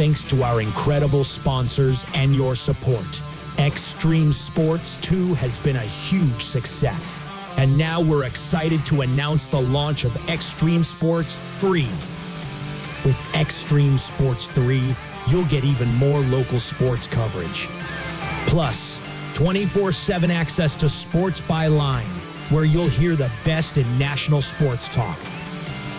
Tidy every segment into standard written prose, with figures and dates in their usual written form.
thanks to our incredible sponsors and your support. Extreme Sports 2 has been a huge success. And now we're excited to announce the launch of Extreme Sports 3. With Extreme Sports 3, you'll get even more local sports coverage. Plus, 24/7 access to Sports by Line, where you'll hear the best in national sports talk.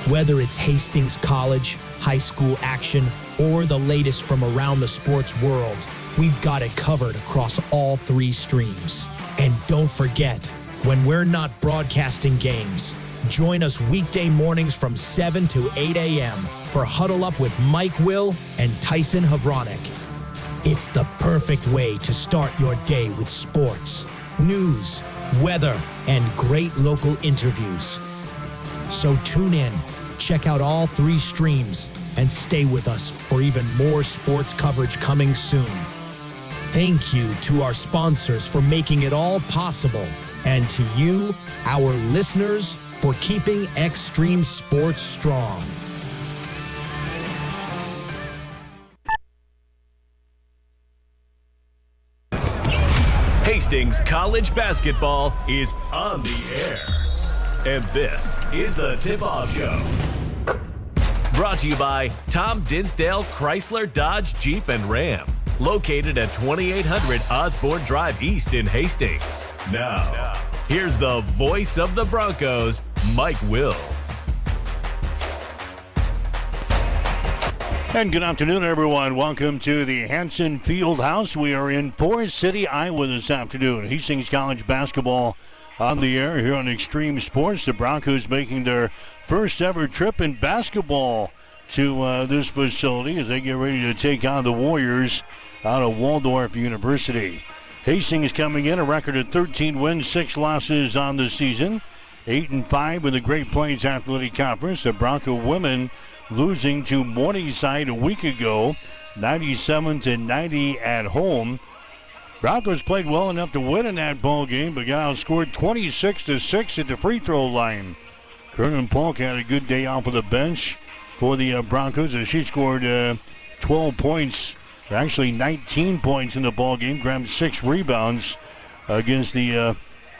Whether it's Hastings College, high school action, or the latest from around the sports world, we've got it covered across all 3 streams. And don't forget, when we're not broadcasting games, join us weekday mornings from 7 to 8 a.m. for Huddle Up with Mike Will and Tyson Havronik. It's the perfect way to start your day with sports, news, weather, and great local interviews. So tune in, check out all 3 streams, and stay with us for even more sports coverage coming soon. Thank you to our sponsors for making it all possible, and to you, our listeners, for keeping Extreme Sports strong. Hastings College basketball is on the air. And this is the Tip-Off Show. Brought to you by Tom Dinsdale Chrysler Dodge Jeep and Ram. Located at 2800 Osborne Drive East in Hastings. Now, here's the voice of the Broncos, Mike Will. And good afternoon, everyone. Welcome to the Hanson Fieldhouse. We are in Forest City, Iowa this afternoon. Hastings College basketball on the air here on Extreme Sports. The Broncos making their first ever trip in basketball to this facility as they get ready to take on the Warriors out of Waldorf University. Hastings coming in a record of 13 wins, 6 losses on the season. 8-5 in the Great Plains Athletic Conference. The Bronco women losing to Morningside a week ago, 97-90 at home. Broncos played well enough to win in that ball game, but got outscored 26-6 at the free throw line. Kernan Polk had a good day off of the bench for the Broncos as she scored 12 points, actually 19 points in the ball game, grabbed 6 rebounds against the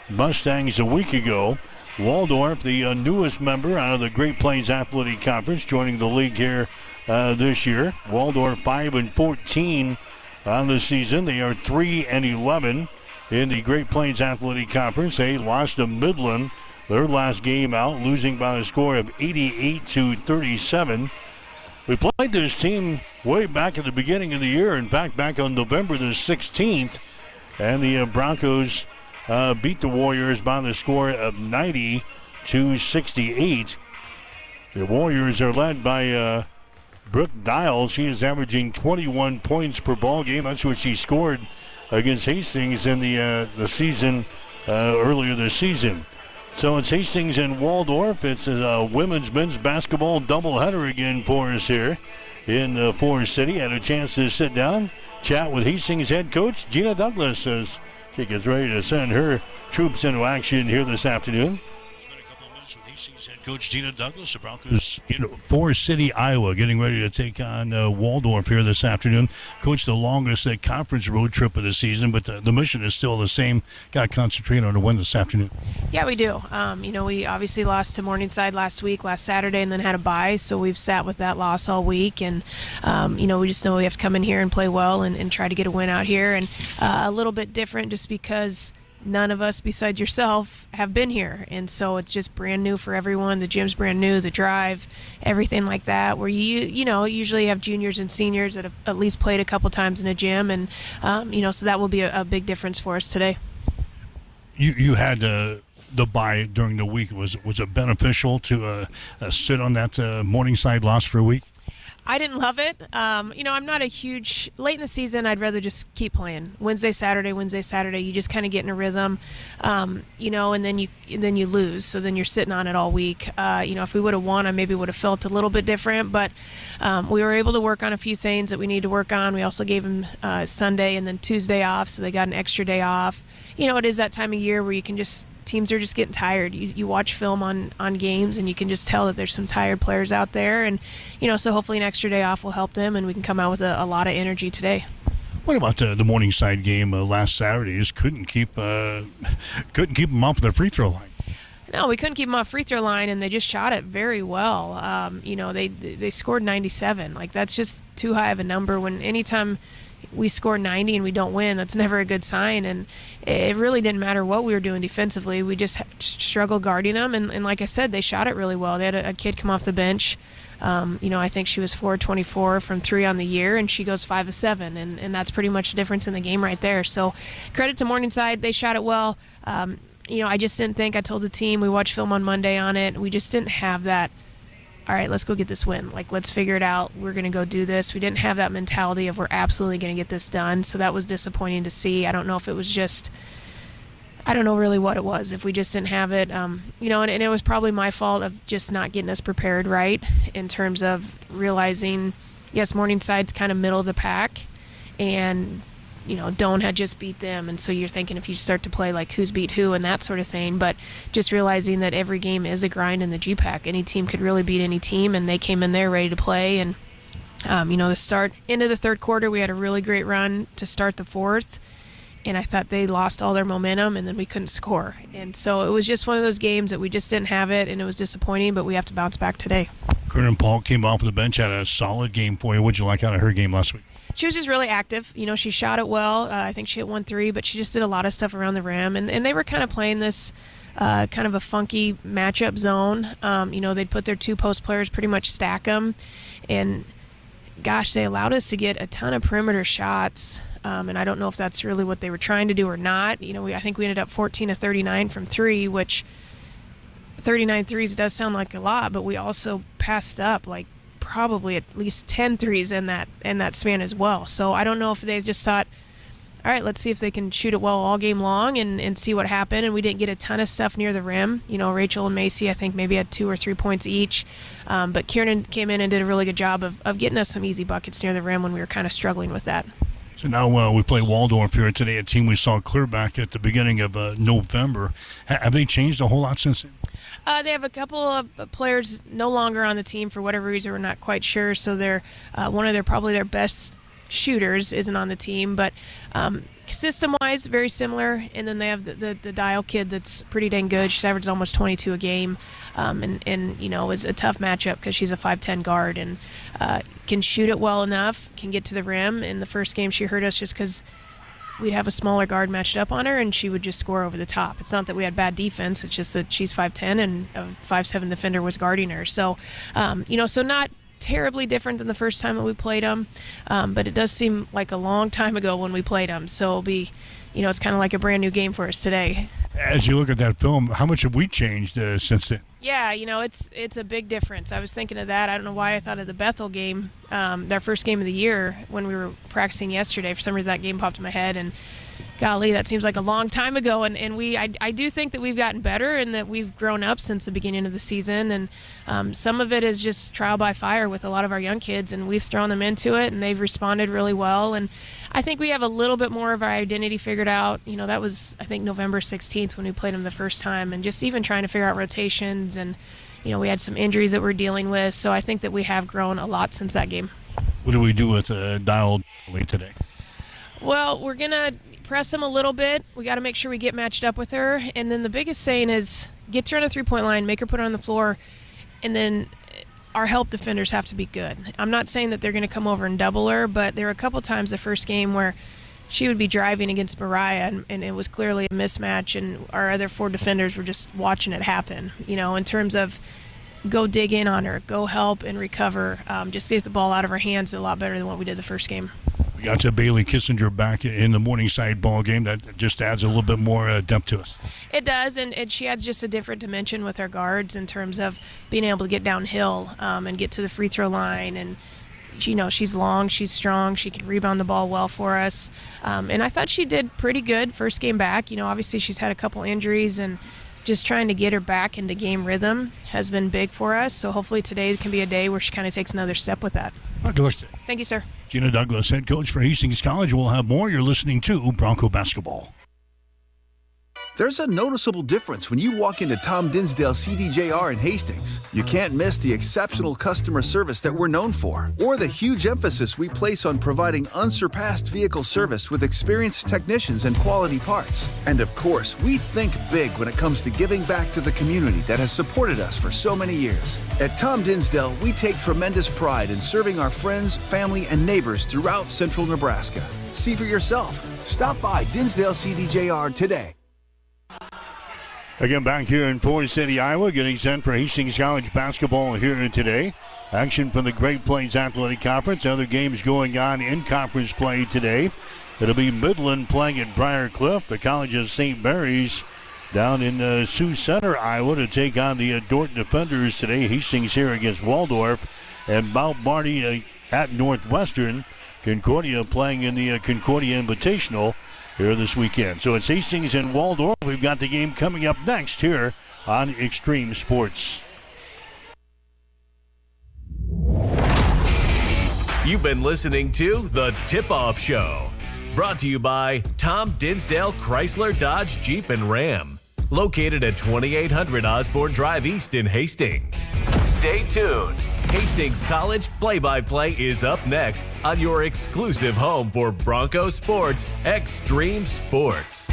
Mustangs a week ago. Waldorf, the newest member out of the Great Plains Athletic Conference, joining the league here this year. Waldorf 5-14 on the season. They are 3-11 in the Great Plains Athletic Conference. They lost to Midland their last game out, losing by a score of 88-37. We played this team way back at the beginning of the year. In fact, back on November the 16th, and the Broncos beat the Warriors by the score of 90-68. The Warriors are led by Brooke Dial. She is averaging 21 points per ball game. That's what she scored against Hastings in the season earlier this season. So it's Hastings and Waldorf. It's a women's men's basketball doubleheader again for us here in Forest City. Had a chance to sit down, chat with Hastings head coach Gina Douglas as she gets ready to send her troops into action here this afternoon. It's been a couple of minutes with Hastings head coach Gina Douglas. The Broncos in Forest City, Iowa, getting ready to take on Waldorf here this afternoon. Coach, the longest conference road trip of the season, but the mission is still the same. Got to concentrate on a win this afternoon. Yeah, we do. We obviously lost to Morningside last Saturday, and then had a bye, so we've sat with that loss all week. And, we just know we have to come in here and play well and try to get a win out here. And a little bit different just because none of us besides yourself have been here. And so it's just brand new for everyone. The gym's brand new, the drive, everything like that, where usually have juniors and seniors that have at least played a couple times in a gym. And, so that will be a big difference for us today. You had the bye during the week. Was it beneficial to sit on that Morningside loss for a week? I didn't love it. I'm not a huge late in the season. I'd rather just keep playing Wednesday, Saturday. You just kind of get in a rhythm, and then you lose. So then you're sitting on it all week. If we would have won, I maybe would have felt a little bit different. But we were able to work on a few things that we need to work on. We also gave them Sunday and then Tuesday off, so they got an extra day off. It is that time of year where you can just teams are just getting tired. You watch film on games, and you can just tell that there's some tired players out there. And, so hopefully an extra day off will help them, and we can come out with a lot of energy today. What about the Morningside game last Saturday? Just couldn't keep them off the free throw line. No, we couldn't keep them off free throw line, and they just shot it very well. They scored 97. Like, that's just too high of a number. Anytime we score 90 and we don't win, that's never a good sign. And it really didn't matter what we were doing defensively. We just struggled guarding them. And like I said, they shot it really well. They had a kid come off the bench. I think she was 4-24 from 3 on the year, and she goes 5 of 7, and that's pretty much the difference in the game right there. So credit to Morningside. They shot it well. I just didn't think, I told the team, we watched film on Monday on it, we just didn't have that, all right, let's go get this win. Like, let's figure it out. We're going to go do this. We didn't have that mentality of we're absolutely going to get this done. So that was disappointing to see. I don't know if it was just, I don't know really what it was, if we just didn't have it. And it was probably my fault of just not getting us prepared right in terms of realizing, yes, Morningside's kind of middle of the pack, and Doane had just beat them, and so you're thinking if you start to play like who's beat who and that sort of thing, but just realizing that every game is a grind in the GPAC. Any team could really beat any team, and they came in there ready to play. And the into the third quarter, we had a really great run to start the fourth, and I thought they lost all their momentum, and then we couldn't score. And so it was just one of those games that we just didn't have it, and it was disappointing, but we have to bounce back today. Kernan Paul came off the bench, had a solid game for you. What'd you like out of her game last week? She was just really active. She shot it well. I think she hit 1 3, but she just did a lot of stuff around the rim. And they were kind of playing this kind of a funky matchup zone. They'd put their 2 post players, pretty much stack them. And, gosh, they allowed us to get a ton of perimeter shots. And I don't know if that's really what they were trying to do or not. I think we ended up 14 of 39 from 3, which 39 threes does sound like a lot, but we also passed up like probably at least 10 threes in that span as well. So I don't know if they just thought, all right, let's see if they can shoot it well all game long and see what happened. And we didn't get a ton of stuff near the rim. Rachel and Macy, I think, maybe had 2 or 3 points each. But Kiernan came in and did a really good job of getting us some easy buckets near the rim when we were kind of struggling with that. So now we play Waldorf here today, a team we saw clear back at the beginning of November. Have they changed a whole lot since then? They have a couple of players no longer on the team for whatever reason. We're not quite sure. So they're probably their best shooters isn't on the team, but system-wise, very similar. And then they have the Dial kid that's pretty dang good. She's averaged almost 22 a game, and it's a tough matchup because she's a 5'10" guard and can shoot it well enough, can get to the rim. In the first game, she hurt us just because we'd have a smaller guard matched up on her, and she would just score over the top. It's not that we had bad defense. It's just that she's 5'10", and a 5'7" defender was guarding her. So, so not terribly different than the first time that we played them, but it does seem like a long time ago when we played them. So it'll be, it's kind of like a brand new game for us today. As you look at that film, how much have we changed since then? Yeah, it's a big difference. I was thinking of that. I don't know why I thought of the Bethel game, their first game of the year, when we were practicing yesterday. For some reason, that game popped in my head, and golly, that seems like a long time ago. And I do think that we've gotten better and that we've grown up since the beginning of the season. And some of it is just trial by fire with a lot of our young kids, and we've thrown them into it, and they've responded really well. And I think we have a little bit more of our identity figured out. That was, I think, November 16th when we played them the first time, and just even trying to figure out rotations. And, we had some injuries that we're dealing with. So I think that we have grown a lot since that game. What do we do with Dial today? Well, we're going to press them a little bit. We got to make sure we get matched up with her. And then the biggest saying is get her on the 3-point line, make her put her on the floor, and then our help defenders have to be good. I'm not saying that they're going to come over and double her, but there were a couple times the first game where she would be driving against Mariah, and it was clearly a mismatch, and our other 4 defenders were just watching it happen, in terms of go dig in on her, go help and recover, just get the ball out of her hands a lot better than what we did the first game. We got to Bailey Kissinger back in the Morningside ball game. That just adds a little bit more depth to us. It does, and she adds just a different dimension with her guards in terms of being able to get downhill and get to the free throw line. And she's long, she's strong, she can rebound the ball well for us. And I thought she did pretty good first game back. Obviously she's had a couple injuries, and just trying to get her back into game rhythm has been big for us. So hopefully today can be a day where she kind of takes another step with that. Good luck today. Thank you, sir. Gina Douglas, head coach for Hastings College. We'll have more. You're listening to Bronco Basketball. There's a noticeable difference when you walk into Tom Dinsdale CDJR in Hastings. You can't miss the exceptional customer service that we're known for, or the huge emphasis we place on providing unsurpassed vehicle service with experienced technicians and quality parts. And of course, we think big when it comes to giving back to the community that has supported us for so many years. At Tom Dinsdale, we take tremendous pride in serving our friends, family, and neighbors throughout central Nebraska. See for yourself. Stop by Dinsdale CDJR today. Again, back here in Forest City, Iowa, getting set for Hastings College basketball here today. Action from the Great Plains Athletic Conference. Other games going on in conference play today. It'll be Midland playing at Briar Cliff. The College of St. Mary's down in Sioux Center, Iowa, to take on the Dordt Defenders today. Hastings here against Waldorf. And Mount Marty at Northwestern. Concordia playing in the Concordia Invitational here this weekend. So it's Hastings and Waldorf. We've got the game coming up next here on Extreme Sports. You've been listening to The Tip-Off Show, brought to you by Tom Dinsdale Chrysler Dodge Jeep and Ram, located at 2800 Osborne Drive East in Hastings. Stay tuned. Hastings College play-by-play is up next on your exclusive home for Bronco Sports, Extreme Sports.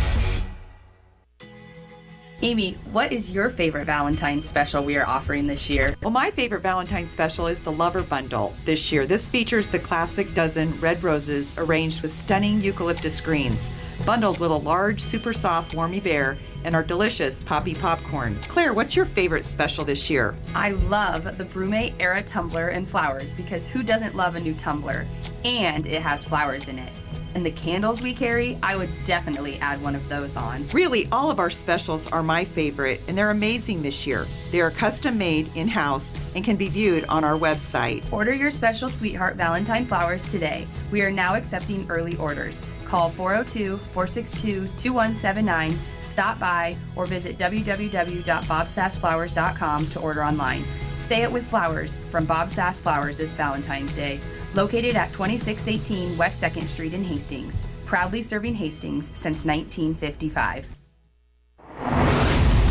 Amy, what is your favorite Valentine's special we are offering this year? Well, my favorite Valentine's special is the Lover Bundle this year. This features the classic dozen red roses arranged with stunning eucalyptus greens, bundled with a large, super soft Warmy Bear and our delicious Poppy Popcorn. Claire, what's your favorite special this year? I love the Brume Era tumbler and flowers because who doesn't love a new tumbler? And it has flowers in it. And the candles we carry, I would definitely add one of those on. Really, all of our specials are my favorite, and they're amazing this year. They are custom made in-house and can be viewed on our website. Order your special Sweetheart Valentine flowers today. We are now accepting early orders. Call 402-462-2179, stop by, or visit www.bobsassflowers.com to order online. Say it with flowers from Bob Sass Flowers this Valentine's Day. Located at 2618 West 2nd Street in Hastings. Proudly serving Hastings since 1955.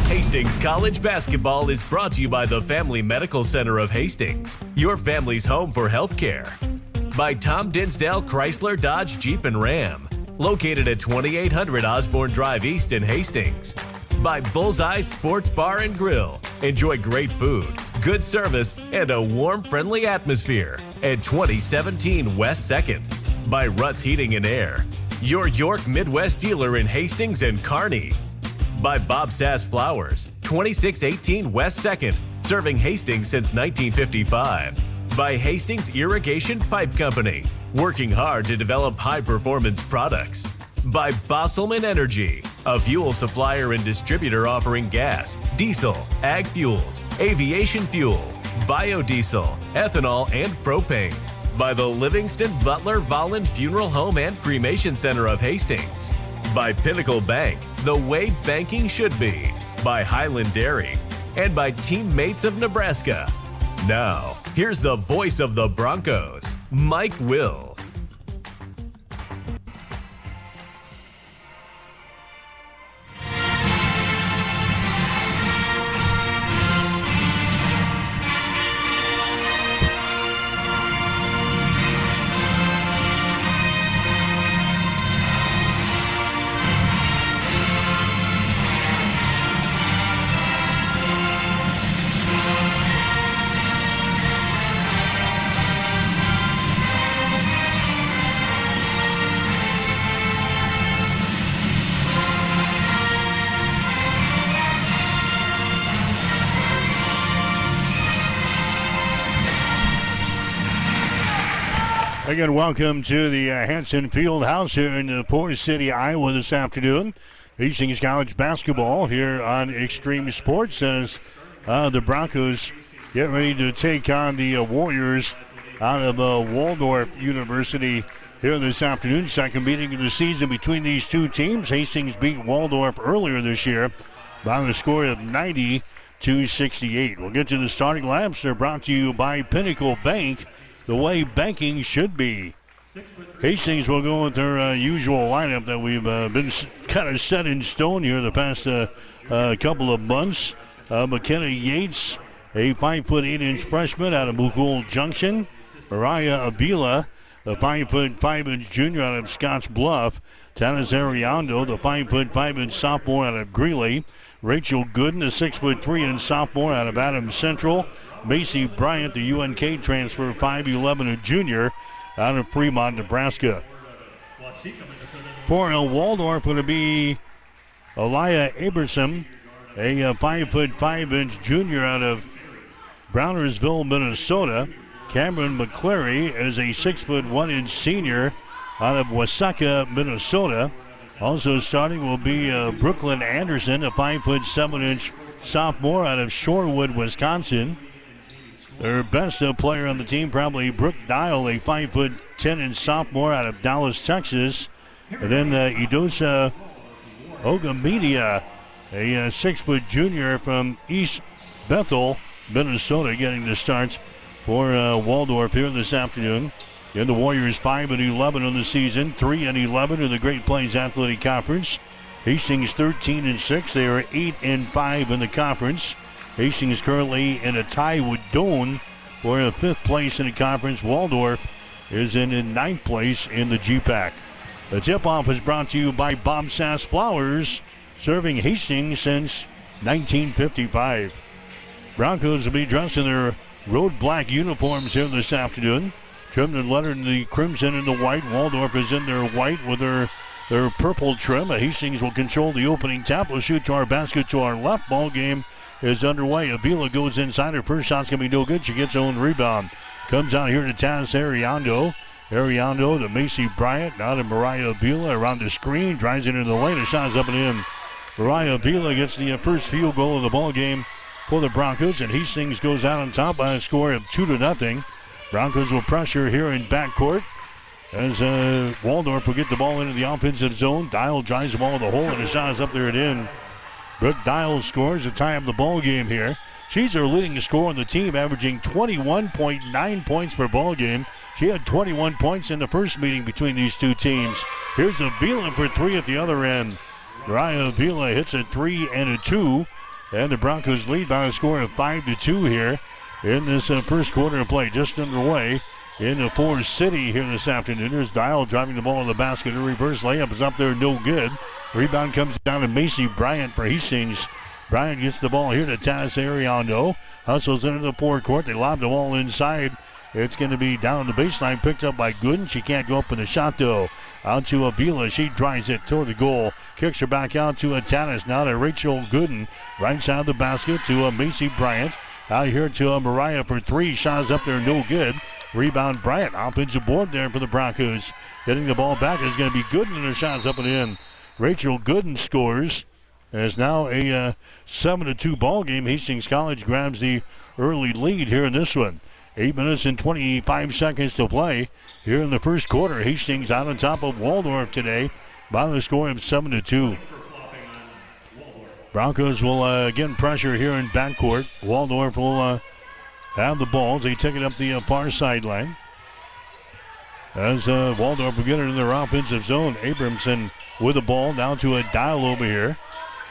Hastings College basketball is brought to you by the Family Medical Center of Hastings, your family's home for healthcare. By Tom Dinsdale Chrysler Dodge Jeep and Ram, located at 2800 Osborne Drive East in Hastings. By Bullseye Sports Bar and Grill. Enjoy great food, good service, and a warm, friendly atmosphere at 2017 West 2nd. By Ruts Heating and Air, your York Midwest dealer in Hastings and Kearney. By Bob Sass Flowers, 2618 West 2nd, serving Hastings since 1955. By Hastings Irrigation Pipe Company, working hard to develop high-performance products. By Bosselman Energy, a fuel supplier and distributor offering gas, diesel, ag fuels, aviation fuel, biodiesel, ethanol, and propane. By the Livingston Butler Volland Funeral Home and Cremation Center of Hastings. By Pinnacle Bank, the way banking should be. By Highland Dairy. And by Teammates of Nebraska. Now, here's the voice of the Broncos, Mike Will. Again, welcome to the Hanson Field House here in Forest City, Iowa this afternoon. Hastings College basketball here on Extreme Sports as the Broncos get ready to take on the Warriors out of Waldorf University here this afternoon. Second meeting of the season between these two teams. Hastings beat Waldorf earlier this year by the score of 90-68. We'll get to the starting lineups. They're brought to you by Pinnacle Bank, the way banking should be. Hastings will go with their usual lineup that we've been kind of set in stone here the past couple of months. McKenna Yates, a 5'8" freshman out of Mukul Junction. Mariah Avila, the 5'5" junior out of Scotts Bluff. Tanis Ariando, the 5'5" sophomore out of Greeley. Rachel Gooden, the 6'3" sophomore out of Adams Central. Macy Bryant, the UNK transfer, 5'11", junior out of Fremont, Nebraska. For Waldorf, going to be Aliyah Aberson, a 5'5" junior out of Brownersville, Minnesota. Cameron McClary is a 6'1" senior out of Waseca, Minnesota. Also starting will be Brooklyn Anderson, a 5'7" sophomore out of Shorewood, Wisconsin. Their best player on the team, probably Brooke Dial, a 5'10" sophomore out of Dallas, Texas. And then Idosa Ogamedia, a 6' junior from East Bethel, Minnesota, getting the starts for Waldorf here this afternoon. And the Warriors 5-11 on the season, 3-11 in the Great Plains Athletic Conference. Hastings 13-6. They are 8-5 in the conference. Hastings currently in a tie with Doane for a 5th place in the conference. Waldorf is in 9th place in the GPAC. The tip-off is brought to you by Bob Sass Flowers, serving Hastings since 1955. Broncos will be dressed in their road black uniforms here this afternoon. Trimmed and lettered in the crimson and the white. Waldorf is in their white with their purple trim. Hastings will control the opening tap. Will shoot to our basket to our left. Ball game is underway. Avila goes inside. Her first shot's going to be no good. She gets her own rebound. Comes out here to Taz Ariando. Ariando to Macy Bryant. Now to Mariah Avila around the screen. Drives it into the lane. The shot is up and in. Mariah Avila gets the first field goal of the ball game for the Broncos. And Hastings goes out on top by a score of 2-0. Broncos will pressure here in backcourt as Waldorf will get the ball into the offensive zone. Dial drives the ball in the hole, and the shot is up there and in. Brooke Dial scores to tie up the ball game here. She's their leading scorer on the team, averaging 21.9 points per ball game. She had 21 points in the first meeting between these two teams. Here's Avila for 3 at the other end. Mariah Avila hits a 3 and a 2, and the Broncos lead by a score of 5-2 here in this first quarter of play, just underway in the Forest City here this afternoon. There's Dial driving the ball in the basket. A reverse layup is up there, no good. Rebound comes down to Macy Bryant for Hastings. Bryant gets the ball here to Taz Ariando. Hustles into the forecourt. They lob the ball inside. It's going to be down the baseline, picked up by Gooden. She can't go up with the shot, though. Out to Avila. She drives it toward the goal. Kicks her back out to Tanis. Now to Rachel Gooden. Right side of the basket to Macy Bryant. Out here to Mariah for 3. Shots up there, no good. Rebound Bryant. Offensive board there for the Broncos. Getting the ball back is going to be Gooden, and her shot's up and in. Rachel Gooden scores. And it's now a 7-2 ball game. Hastings College grabs the early lead here in this one. 8 minutes and 25 seconds to play here in the first quarter. Hastings out on top of Waldorf today by the score of 7-2. Broncos will again pressure here in backcourt. Waldorf will have the ball. They take it up the far sideline. As Waldorf will get it in their offensive zone. Abramson with the ball down to a Dial over here.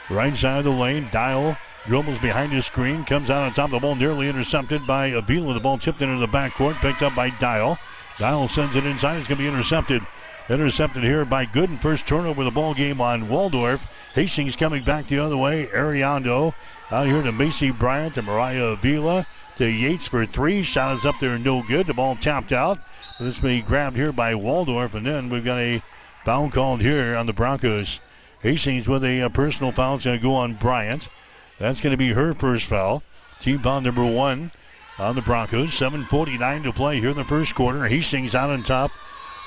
Right side of the lane. Dial dribbles behind the screen. Comes out on top of the ball. Nearly intercepted by Avila. The ball tipped into the backcourt. Picked up by Dial. Dial sends it inside. It's going to be intercepted. Intercepted here by Gooden. First turnover of the ball game on Waldorf. Hastings coming back the other way. Ariando out here to Macy Bryant, to Mariah Avila, to Yates for 3. Shot is up there, no good. The ball tapped out. This may be grabbed here by Waldorf, and then we've got a foul called here on the Broncos. Hastings with a personal foul. It's going to go on Bryant. That's going to be her first foul. Team foul number 1 on the Broncos. 7:49 to play here in the first quarter. Hastings out on top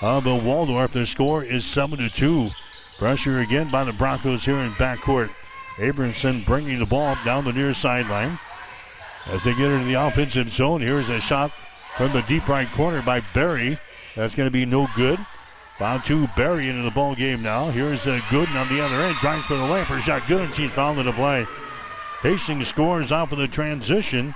of Waldorf. The score is 7-2. Pressure again by the Broncos here in backcourt. Abramson bringing the ball down the near sideline. As they get into the offensive zone, here's a shot from the deep right corner by Berry. That's going to be no good. Foul 2, Berry into the ball game now. Here's Gooden on the other end. Drives for the layup. Her shot good, and she's fouled in the play. Hastings scores off of the transition.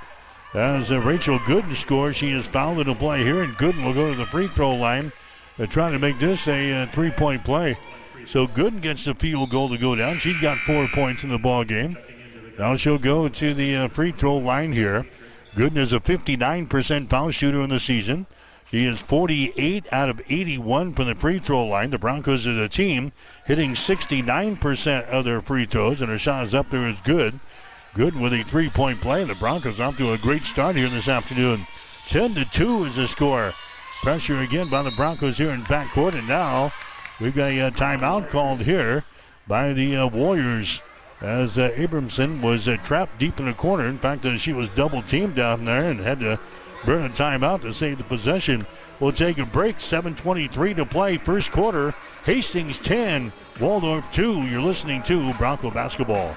As Rachel Gooden scores, she is fouled in the play here, and Gooden will go to the free throw line. They're trying to make this a 3-point play. So Gooden gets the field goal to go down. She's got 4 points in the ball game. Now she'll go to the free throw line here. Gooden is a 59% foul shooter in the season. She is 48 out of 81 from the free throw line. The Broncos as a team hitting 69% of their free throws, and her shot is up there is good. Gooden with a 3-point play. The Broncos off to a great start here this afternoon. 10-2 is the score. Pressure again by the Broncos here in backcourt, and now we've got a timeout called here by the Warriors as Abramson was trapped deep in the corner. In fact, she was double-teamed down there and had to burn a timeout to save the possession. We'll take a break. 7:23 to play. First quarter. Hastings 10, Waldorf 2. You're listening to Bronco Basketball.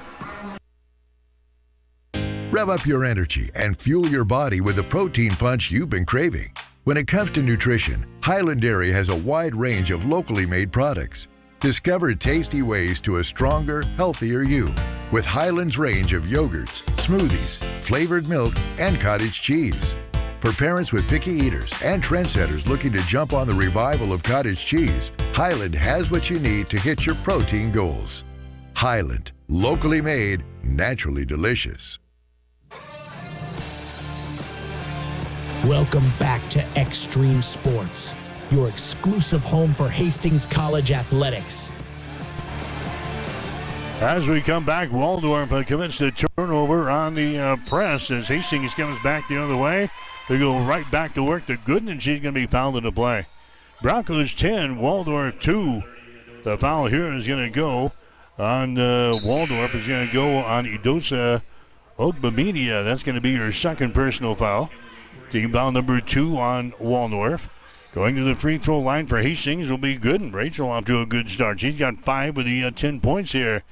Rev up your energy and fuel your body with the protein punch you've been craving. When it comes to nutrition, Highland Dairy has a wide range of locally made products. Discover tasty ways to a stronger, healthier you with Highland's range of yogurts, smoothies, flavored milk, and cottage cheese. For parents with picky eaters and trendsetters looking to jump on the revival of cottage cheese, Highland has what you need to hit your protein goals. Highland, locally made, naturally delicious. Welcome back to Extreme Sports, your exclusive home for Hastings College athletics. As we come back, Waldorf commits the turnover on the press as Hastings comes back the other way. They go right back to work to Gooden, and she's going to be fouled in the play. Broncos 10, Waldorf 2. The foul here is going to go on Waldorf. Is going to go on Idosa Ogbamedia. That's going to be her second personal foul. Team foul number 2 on Waldorf. Going to the free throw line for Hastings will be Gooden. Rachel off to a good start. She's got 5 with the 10 points here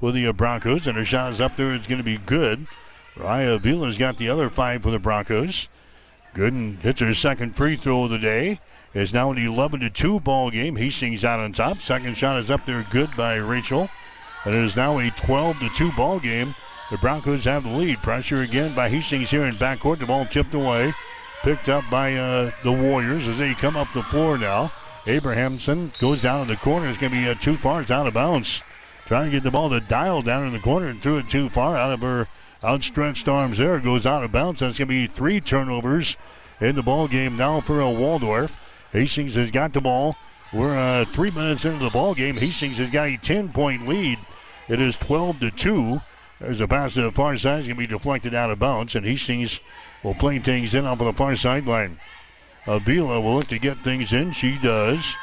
for the Broncos, and her shot is up there. It's going to be good. Raya Vila's got the other 5 for the Broncos. Gooden hits her second free throw of the day. It's now an 11-2 ball game. Hastings out on top. Second shot is up there, good by Rachel. And it is now a 12-2 ball game. The Broncos have the lead. Pressure again by Hastings here in backcourt. The ball tipped away. Picked up by the Warriors as they come up the floor now. Abrahamson goes down in the corner. It's going to be too far. It's out of bounds. Trying to get the ball to Dial down in the corner and threw it too far out of her outstretched arms there. It goes out of bounds. That's going to be 3 turnovers in the ball game now for Waldorf. Hastings has got the ball. We're 3 minutes into the ball game. Hastings has got a 10-point lead. It is 12-2. There's a pass to the far side. It's going to be deflected out of bounds, and Hastings will play things in off of the far sideline. Avila will look to get things in. She does.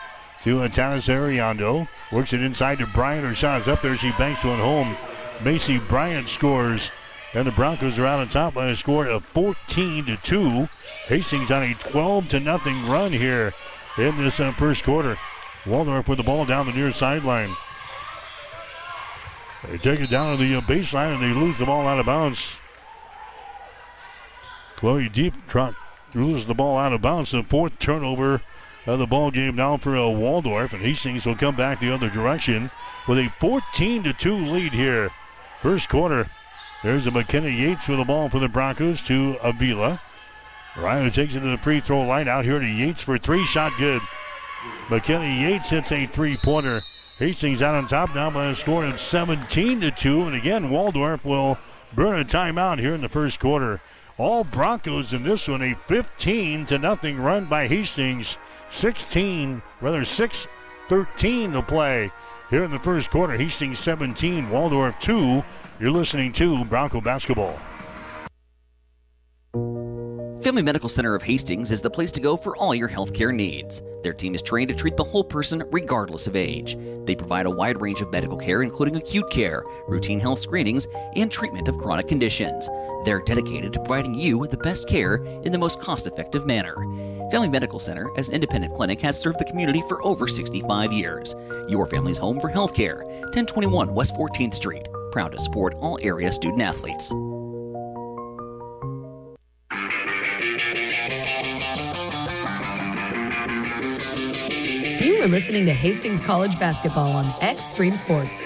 To Tanis Ariando. Works it inside to Bryant. Her shot is up there. She banks one home. Macy Bryant scores. And the Broncos are out on top by a score of 14-2. Hastings on a 12-0 run here in this first quarter. Waldorf with the ball down the near sideline. They take it down to the baseline and they lose the ball out of bounds. Chloe Deep loses the ball out of bounds. The 4th turnover of the ball game now for Waldorf, and Hastings will come back the other direction with a 14-2 lead here. First quarter. There's a McKenna Yates with the ball for the Broncos to Avila. Ryan takes it to the free throw line. Out here to Yates for 3. Shot good. McKenna Yates hits a 3-pointer. Hastings out on top now by a score of 17-2. And again, Waldorf will burn a timeout here in the first quarter. All Broncos in this one, a 15-0 run by Hastings. 6:13 to play here in the first quarter. Hastings 17, Waldorf 2. You're listening to Bronco Basketball. Family Medical Center of Hastings is the place to go for all your healthcare needs. Their team is trained to treat the whole person regardless of age. They provide a wide range of medical care, including acute care, routine health screenings, and treatment of chronic conditions. They're dedicated to providing you with the best care in the most cost-effective manner. Family Medical Center, as an independent clinic, has served the community for over 65 years. Your family's home for healthcare. 1021 West 14th Street. Proud to support all area student athletes. You are listening to Hastings College basketball on Extreme Sports.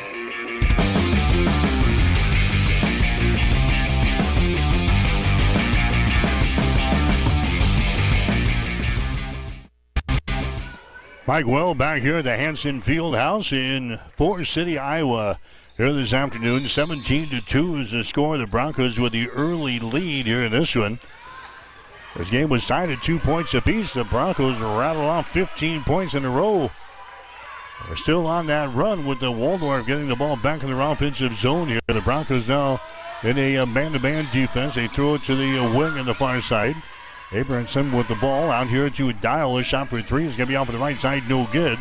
Mike Well back here at the Hanson Fieldhouse in Forest City, Iowa. Here this afternoon, 17-2 is the score. The Broncos with the early lead here in this one. This game was tied at 2 points apiece. The Broncos rattled off 15 points in a row. They're still on that run with the Waldorf getting the ball back in their offensive zone here. The Broncos now in a man-to-man defense. They throw it to the wing on the far side. Abramson with the ball out here to Dial. A shot for three is going to be off to the right side. No good.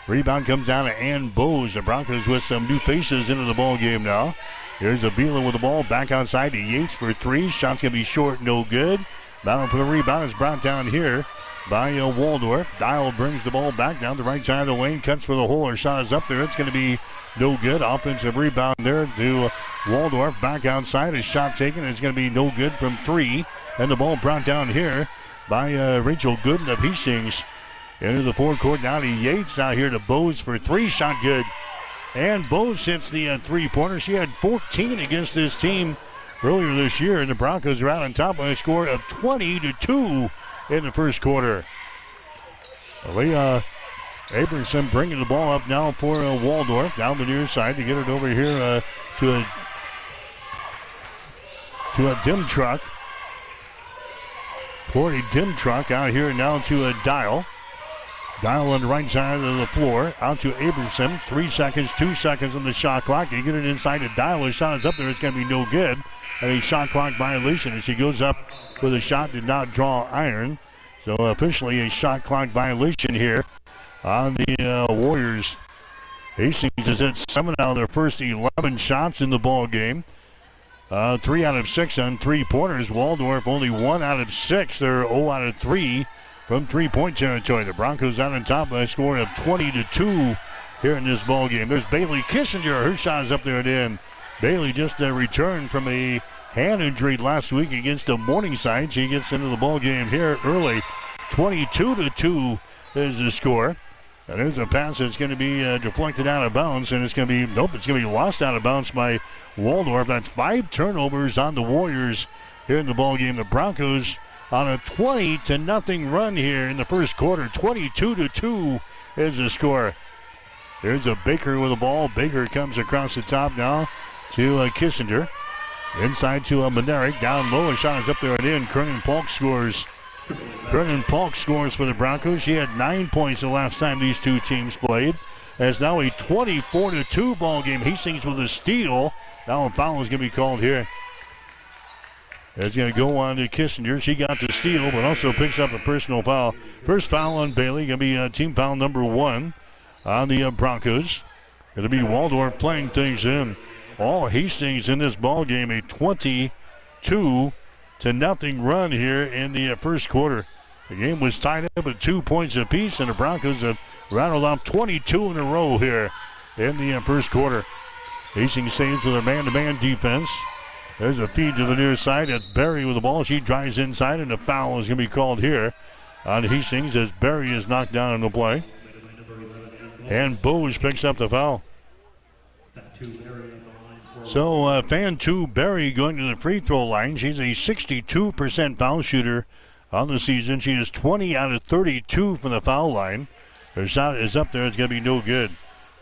Rebound comes down to Ann Bowes. The Broncos with some new faces into the ball game now. Here's Avila with the ball back outside to Yates for three. Shot's going to be short. No good. Battle for the rebound is brought down here by Waldorf. Dial brings the ball back down the right side of the lane. Cuts for the hole. Her shot is up there. It's going to be no good. Offensive rebound there to Waldorf. Back outside. A shot taken. It's going to be no good from three. And the ball brought down here by Rachel Gooden of Hastings. Into the forecourt now to Yates. Out here to Bowes for three. Shot good. And Bowes hits the three-pointer. She had 14 against this team earlier this year. And the Broncos are out on top by a score of 20-2 in the first quarter. Leah Abramson bringing the ball up now for Waldorf. Down the near side to get it over here to a dim truck. Corey Dimtruck out here now to a Dial. Dial on the right side of the floor. Out to Abramson. 3 seconds, 2 seconds on the shot clock. You get it inside to Dial. His shot is up there. It's going to be no good. And a shot clock violation as she goes up with a shot. Did not draw iron. So officially a shot clock violation here on the Warriors. Hastings has hit 7 out of their first 11 shots in the ball game. 3 out of 6 on three-pointers. Waldorf only 1 out of 6. They're 0 out of 3 from three-point territory. The Broncos out on top by a score of 20-2 here in this ball game. There's Bailey Kissinger. Her shot is up there at the end. Bailey just returned from a hand injury last week against the Morningside. She gets into the ball game here early. 22-2 is the score. And there's a pass that's going to be deflected out of bounds, and it's going to be lost out of bounds by Waldorf. That's 5 turnovers on the Warriors here in the ball game. The Broncos on a 20-0 run here in the first quarter. 22-2 is the score. There's a Baker with the ball. Baker comes across the top now to Kissinger. Inside to Monerick. Down low. A shot is up there and in. Kernan Polk scores. Kernan Polk scores for the Broncos. She had 9 points the last time these two teams played. It's now a 24-2 ball game. Hastings with a steal. Now a foul is going to be called here. It's going to go on to Kissinger. She got the steal, but also picks up a personal foul. First foul on Bailey. Going to be team foul number 1 on the Broncos. It'll be Waldorf playing things in. All Hastings in this ball game. A 22-0 run here in the first quarter. The game was tied up at 2 points apiece, and the Broncos have rattled off 22 in a row here in the first quarter. Hastings saves with a man-to-man defense. There's a feed to the near side. That's Berry with the ball. She drives inside, and a foul is going to be called here on Hastings as Berry is knocked down in the play. And Bowes picks up the foul. So, fan 2, Berry going to the free throw line. She's a 62% foul shooter on the season. She is 20 out of 32 from the foul line. Her shot is up there. It's going to be no good.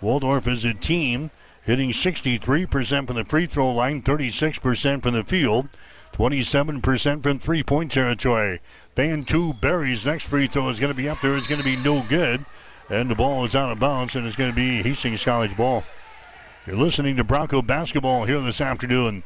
Waldorf is a team hitting 63% from the free throw line, 36% from the field, 27% from three-point territory. Fan 2, Berry's next free throw is going to be up there. It's going to be no good. And the ball is out of bounds, and it's going to be Hastings College ball. You're listening to Bronco basketball here this afternoon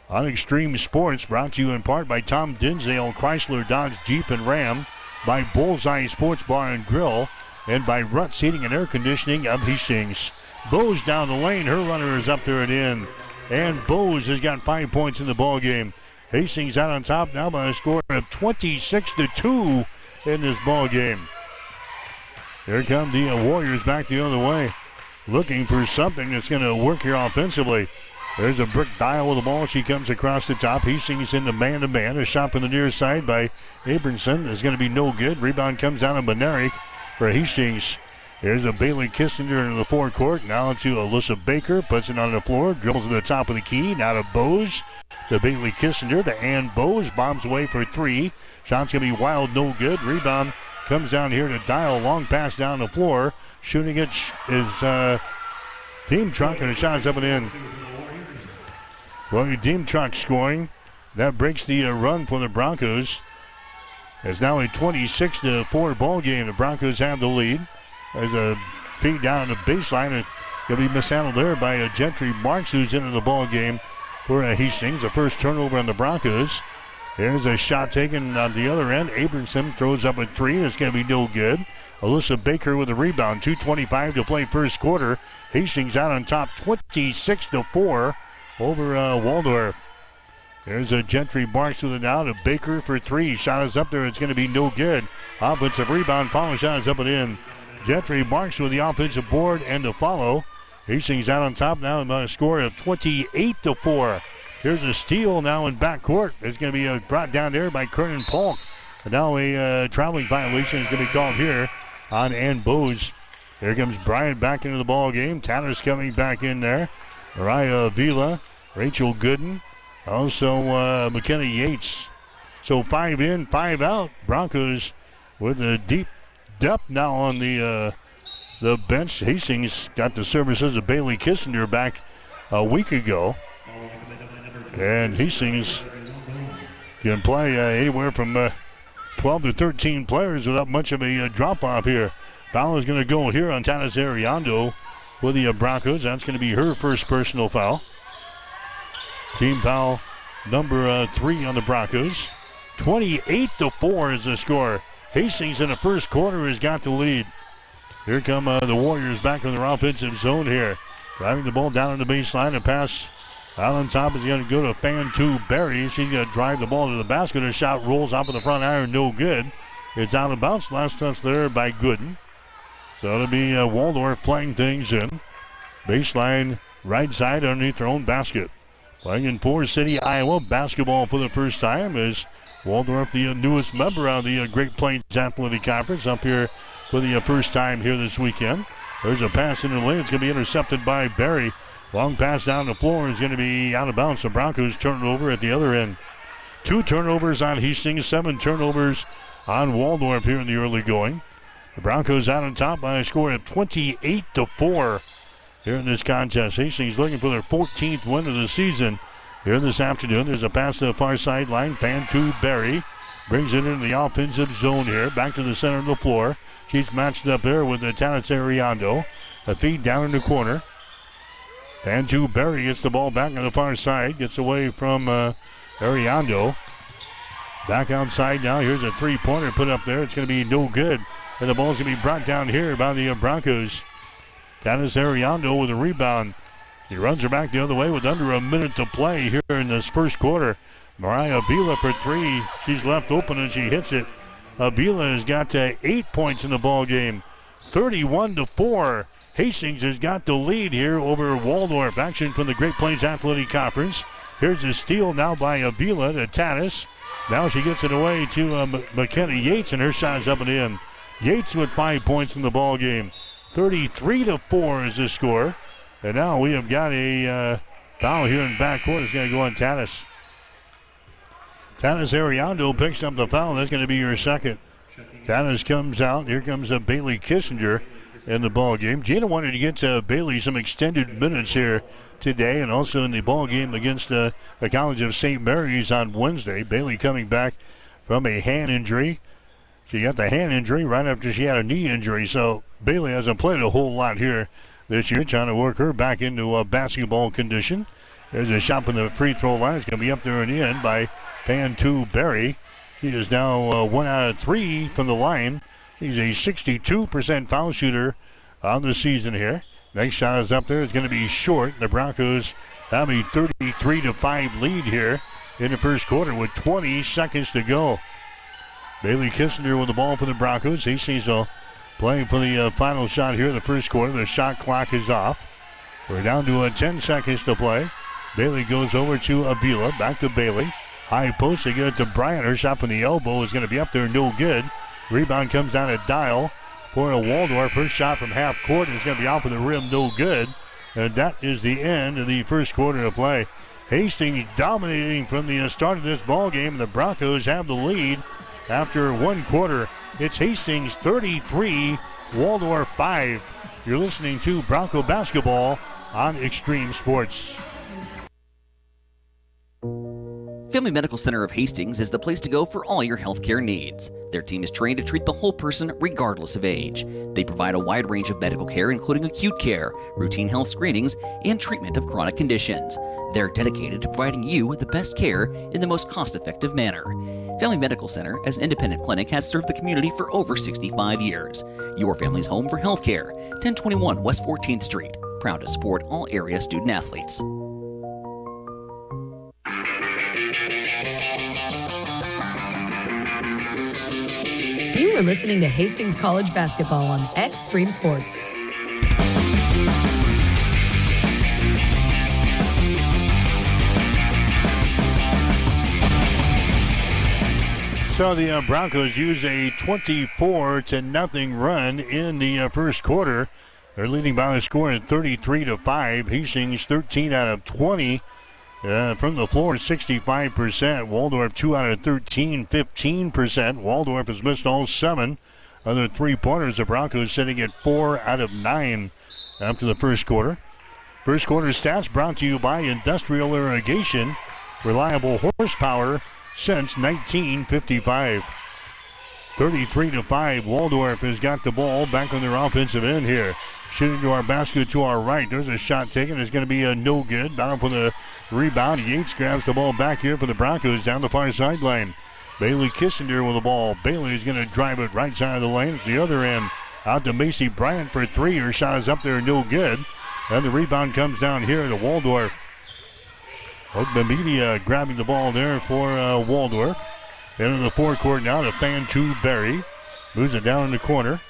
on Extreme Sports, brought to you in part by Tom Dinsdale, Chrysler, Dodge, Jeep, and Ram, by Bullseye Sports Bar and Grill, and by Ruts Heating and Air Conditioning of Hastings. Bowes down the lane. Her runner is up there and in. And Bowes has got 5 points in the ball game. Hastings out on top now by a score of 26-2 in this ball game. Here come the Warriors back the other way, looking for something that's going to work here offensively. There's a Brick Dial with the ball. She comes across the top. Hastings in the man-to-man. A shot from the near side by Abramson is going to be no good. Rebound comes down to Monerick for Hastings. Here's a Bailey Kissinger into the forecourt. Now to Alyssa Baker. Puts it on the floor. Dribbles to the top of the key. Now to Bowes. To Bailey Kissinger. To Ann Bowes. Bombs away for three. Shot's going to be wild. No good. Rebound Comes down here to Dial. Long pass down the floor. Shooting it is Team Truck, and the shot is up and in. Well, Team Truck scoring. That breaks the run for the Broncos. It's now a 26-4 ball game. The Broncos have the lead. There's a feed down the baseline. And it'll be mishandled there by Gentry Marks, who's into the ball game for Hastings. The first turnover on the Broncos. There's a shot taken on the other end. Abramson throws up a three. It's going to be no good. Alyssa Baker with a rebound. 2:25 to play first quarter. Hastings out on top 26-4 over Waldorf. There's a Gentry Marks with it now to Baker for three. Shot is up there. It's going to be no good. Offensive rebound. Follow shot is up and in. Gentry Marks with the offensive board and the follow. Hastings out on top now by a score of 28-4. Here's a steal now in backcourt. It's going to be brought down there by Kernan Polk. And now a traveling violation is going to be called here on Ann Bose. Here comes Bryant back into the ball game. Tanner's coming back in there. Mariah Vila, Rachel Gooden, also McKenna Yates. So 5 in, 5 out. Broncos with a deep depth now on the bench. Hastings got the services of Bailey Kissinger back a week ago. And Hastings can play anywhere from 12 to 13 players without much of a drop-off here. Foul is going to go here on Tanis Ariando for the Broncos. That's going to be her first personal foul. Team foul number 3 on the Broncos. 28-4 is the score. Hastings in the first quarter has got the lead. Here come the Warriors back in their offensive zone here. Driving the ball down on the baseline. A pass out on top is going to go to Fantu Berry. She's going to drive the ball to the basket. Her shot rolls off of the front iron. No good. It's out of bounds. Last touch there by Gooden. So it'll be Waldorf playing things in. Baseline right side underneath their own basket. Playing in Forest City, Iowa. Basketball for the first time is Waldorf, the newest member of the Great Plains Athletic Conference, up here for the first time here this weekend. There's a pass in the lane. It's going to be intercepted by Berry. Long pass down the floor is going to be out of bounds. The Broncos turn it over at the other end. 2 turnovers on Hastings, 7 turnovers on Waldorf here in the early going. The Broncos out on top by a score of 28-4 here in this contest. Hastings looking for their 14th win of the season here this afternoon. There's a pass to the far sideline. Fantu Berry brings it into the offensive zone here. Back to the center of the floor. She's matched up there with the Tanis Ariando. A feed down in the corner. Fantu Berry gets the ball back on the far side. Gets away from Ariando. Back outside now. Here's a three-pointer put up there. It's going to be no good. And the ball's going to be brought down here by the Broncos. Tanis Ariando with a rebound. He runs her back the other way with under a minute to play here in this first quarter. Mariah Vila for 3. She's left open and she hits it. Vila has got 8 points in the ball game. 31-4. Hastings has got the lead here over Waldorf. Action from the Great Plains Athletic Conference. Here's a steal now by Vila to Tanis. Now she gets it away to McKenna Yates, and her shot is up and in. Yates with 5 points in the ball game. 33-4 is the score. And now we have got a foul here in backcourt. It's going to go on Tanis. Tanis Ariando picks up the foul. That's going to be your second. Tanis comes out. Here comes Bailey Kissinger in the ball game. Gina wanted to get Bailey some extended minutes here today, and also in the ball game against the College of St. Mary's on Wednesday. Bailey coming back from a hand injury. She got the hand injury right after she had a knee injury, so Bailey hasn't played a whole lot here this year, trying to work her back into basketball condition. There's a shot from the free throw line. It's going to be up there and in by Fantu Berry. She is now 1 out of 3 from the line. She's a 62% foul shooter on the season here. Next shot is up there. It's going to be short. The Broncos have a 33-5 lead here in the first quarter with 20 seconds to go. Bailey Kissinger with the ball for the Broncos. Hastings playing for the final shot here in the first quarter. The shot clock is off. We're down to 10 seconds to play. Bailey goes over to Avila. Back to Bailey. High post. They get it to Bryant. Her shot from the elbow is going to be up there. No good. Rebound comes down at Dial for a Waldorf. Her shot from half court is going to be off of the rim. No good. And that is the end of the first quarter of play. Hastings dominating from the start of this ball game. The Broncos have the lead after one quarter. It's Hastings 33, Waldorf 5. You're listening to Bronco Basketball on Extreme Sports. Family Medical Center of Hastings is the place to go for all your healthcare needs. Their team is trained to treat the whole person regardless of age. They provide a wide range of medical care, including acute care, routine health screenings, and treatment of chronic conditions. They're dedicated to providing you with the best care in the most cost-effective manner. Family Medical Center, as an independent clinic, has served the community for over 65 years. Your family's home for healthcare. 1021 West 14th Street. Proud to support all area student athletes. You are listening to Hastings College Basketball on Extreme Sports. So the Broncos use a 24-0 run in the first quarter. They're leading by a score at 33-5. Hastings 13 out of 20. From the floor, 65%. Waldorf 2 out of 13, 15%. Waldorf has missed all 7 other three-pointers. The Broncos sitting at 4 out of 9 after the first quarter. First quarter stats brought to you by Industrial Irrigation. Reliable horsepower since 1955. 33-5. Waldorf has got the ball back on their offensive end here. Shooting to our basket to our right. There's a shot taken. It's going to be a no good. Down for the rebound. Yates grabs the ball back here for the Broncos down the far sideline. Bailey Kissinger with the ball. Bailey is going to drive it right side of the lane at the other end. Out to Macy Bryant for 3. Her shot is up there, no good. And the rebound comes down here to Waldorf. Ogbemedia grabbing the ball there for Waldorf. Into the forecourt now to Fantu Berry. Moves it down in the corner.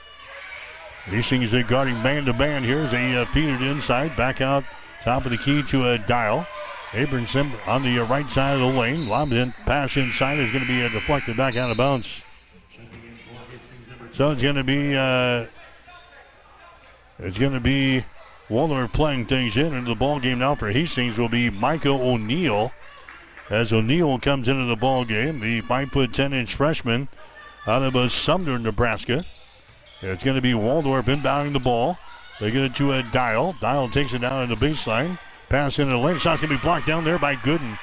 Hastings is guarding man-to-man here as they feed it inside. Back out top of the key to Dial. Abramson on the right side of the lane. Lobbed in, pass inside is going to be deflected back out of bounds. So it's going to be Waldorf playing things into the ball game now for Hastings will be Micah O'Neill. As O'Neill comes into the ball game, the 5'10" freshman out of Sumner, Nebraska. It's going to be Waldorf inbounding the ball. They get it to Dial. Dial takes it down in the baseline. Pass into the lane. Shot's going to be blocked down there by Gooden.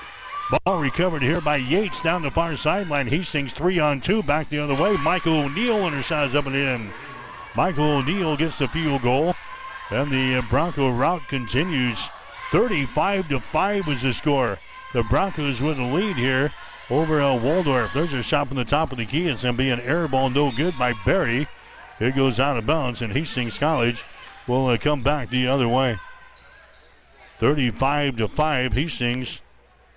Ball recovered here by Yates down the far sideline. Hastings 3-on-2 back the other way. Michael O'Neill and her shot is up and in. Michael O'Neill gets the field goal. And the Bronco rout continues. 35-5 was the score. The Broncos with the lead here over Waldorf. There's a shot from the top of the key. It's going to be an air ball, no good by Berry. It goes out of bounds, and Hastings College will come back the other way. 35-5. Hastings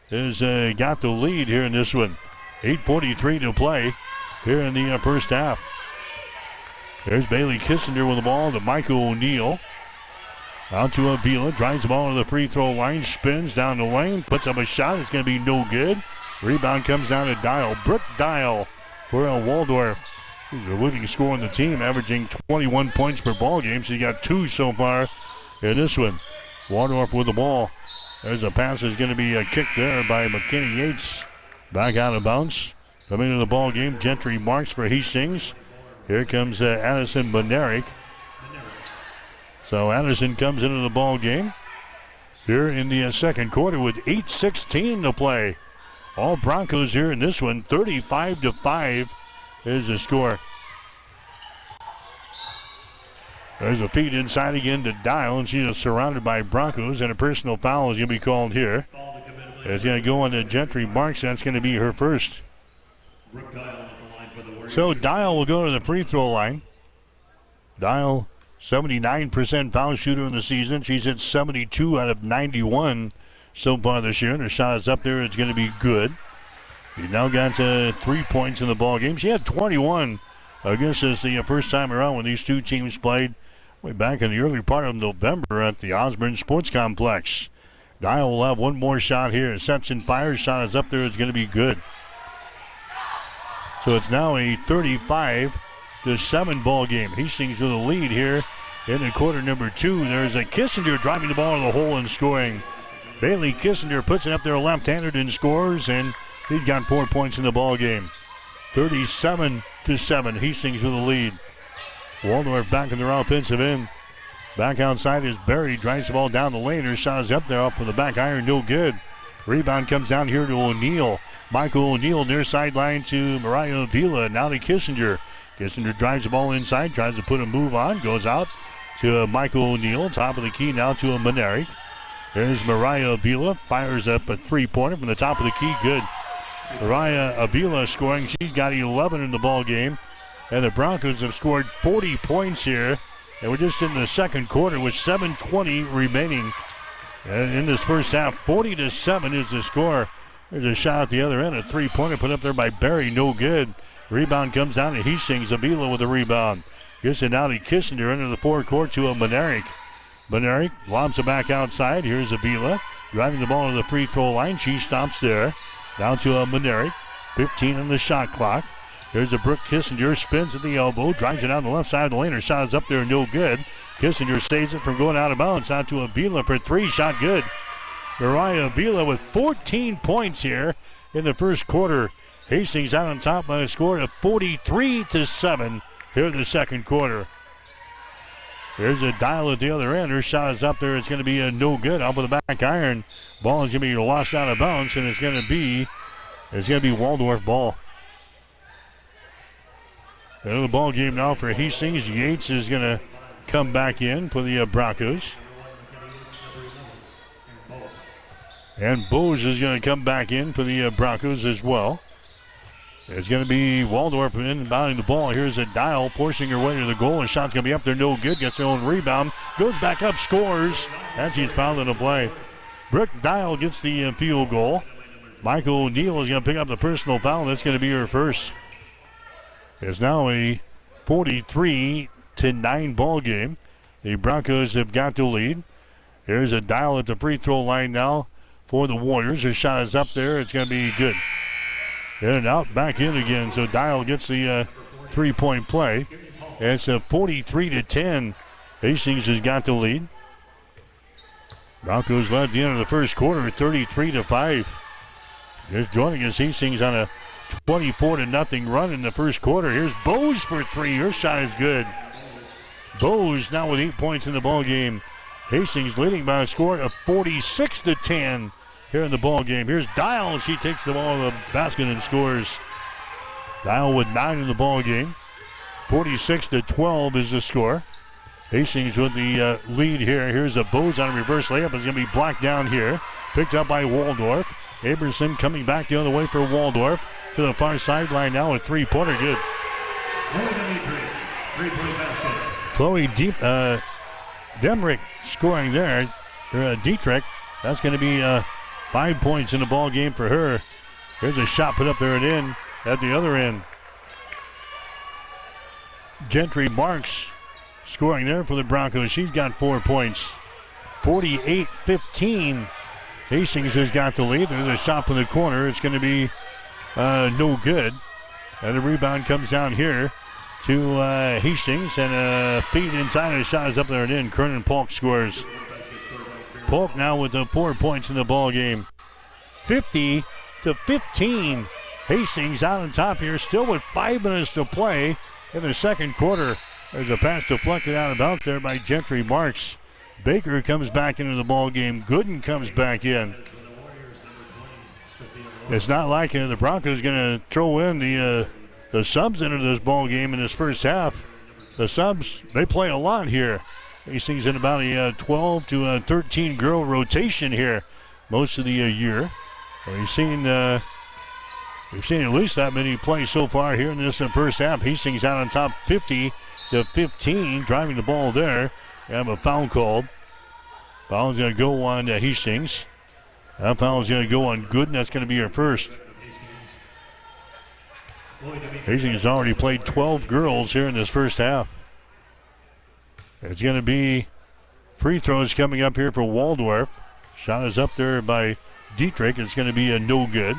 has got the lead here in this one. 8:43 to play here in the first half. There's Bailey Kissinger with the ball to Michael O'Neill. Out to Avila, drives the ball to the free throw line, spins down the lane, puts up a shot. It's going to be no good. Rebound comes down to Dial. Brooke Dial for Waldorf. He's the leading scorer on the team, averaging 21 points per ball game. So he got 2 so far in this one. Waldorf with the ball. There's a pass that's going to be kicked there by McKinney Yates. Back out of bounds. Coming into the ball game, Gentry Marks for Hastings. Here comes Addison Benerick. So Addison comes into the ball game here in the second quarter with 8:16 to play. All Broncos here in this one. 35-5 is the score. There's a feed inside again to Dial, and she's surrounded by Broncos, and a personal foul is going to be called here. It's going to go on to Gentry Marks. That's going to be her first. So Dial will go to the free throw line. Dial, 79% foul shooter in the season. She's hit 72 out of 91 so far this year, and her shot is up there. It's going to be good. She's now got 3 points in the ball game. She had 21 against us the first time around when these two teams played way back in the early part of November at the Osborne Sports Complex. Dial will have one more shot here. Sets and fires. Shot is up there. It's going to be good. So it's now a 35-7 ball game. Hastings with a lead here in the quarter number 2. There's a Kissinger driving the ball to the hole and scoring. Bailey Kissinger puts it up there left-handed and scores, and he's got 4 points in the ball game. 37-5 14-7. Hastings with the lead. Waldorf back in their offensive end. Back outside is Barry. Drives the ball down the lane. Her shot is up there off of the back iron. No good. Rebound comes down here to O'Neal. Michael O'Neal near sideline to Mariah Avila. Now to Kissinger. Kissinger drives the ball inside. Tries to put a move on. Goes out to Michael O'Neal. Top of the key now to Monerick. There's Mariah Avila. Fires up a three-pointer from the top of the key. Good. Mariah Avila scoring. She's got 11 in the ball game. And the Broncos have scored 40 points here. And we're just in the second quarter with 7:20 remaining in this first half. 40-7 is the score. There's a shot at the other end. A three-pointer put up there by Barry. No good. Rebound comes down to Hastings. Avila with the rebound. Gets it now to Kissinger into the forecourt to a Monerick. Monerick lobs it back outside. Here's Avila driving the ball to the free throw line. She stops there. Down to a Monerick. 15 on the shot clock. Here's a Brooke Kissinger, spins at the elbow, drives it down the left side of the lane. Her shot is up there, no good. Kissinger saves it from going out of bounds. Out to Avila for three, shot good. Mariah Avila with 14 points here in the first quarter. Hastings out on top by a score of 43-7 here in the second quarter. There's a Dial at the other end. Her shot is up there. It's going to be a no good off of the back iron. Ball is going to be lost out of bounds, and it's going to be Waldorf ball. Another ball game now for Hastings. Yates is going to come back in for the Broncos. And Bose is going to come back in for the Broncos as well. It's going to be Waldorf inbounding the ball. Here's a Dial forcing her way to the goal. And shot's going to be up there, no good. Gets her own rebound. Goes back up, scores. And she's fouled in the play. Brooke Dial gets the field goal. Michael O'Neal is going to pick up the personal foul. That's going to be her first. It's now a 43-9 ball game. The Broncos have got the lead. Here's a Dial at the free throw line now for the Warriors. Her shot is up there. It's going to be good. In and out, back in again. So Dial gets the three-point play. And it's a 43-10. Hastings has got the lead. Broncos led at the end of the first quarter, 33-5. Just joining us, Hastings on a 24-0 run in the first quarter. Here's Bose for three. Her shot is good. Bose now with 8 points in the ball game. Hastings leading by a score of 46-10 here in the ball game. Here's Dial. She takes the ball to the basket and scores. Dial with 9 in the ball game. 46-12 is the score. Hastings with the lead here. Here's a Bose on a reverse layup. It's going to be blocked down here. Picked up by Waldorf. Aberson coming back the other way for Waldorf. To the far sideline now, a three-pointer good. Chloe Demrick scoring there. Dietrich. That's going to be 5 points in the ball game for her. Here's a shot put up there and in at the other end. Gentry Marks scoring there for the Broncos. She's got 4 points. 48-15. Hastings has got the lead. There's a shot from the corner. It's going to be no good. And the rebound comes down here to Hastings. And a feed inside. And a shot is up there and in. Kernan Polk scores. Polk now with 4 points in the ball game. 50-15. Hastings out on top here. Still with 5 minutes to play in the second quarter. There's a pass deflected out of bounds there by Gentry Marks. Baker comes back into the ball game. Gooden comes back in. It's not like the Broncos going to throw in the subs into this ball game in this first half. The subs, they play a lot here. Hastings in about a 12 to 13 girl rotation here most of the year. We've seen at least that many plays so far here in this first half. Hastings out on top 50-15, driving the ball there. We have a foul called. Foul's going to go on Hastings. That foul's going to go on Gooden. That's going to be her first. Hastings has already played 12 girls here in this first half. It's going to be free throws coming up here for Waldorf. Shot is up there by Dietrich. It's going to be a no good.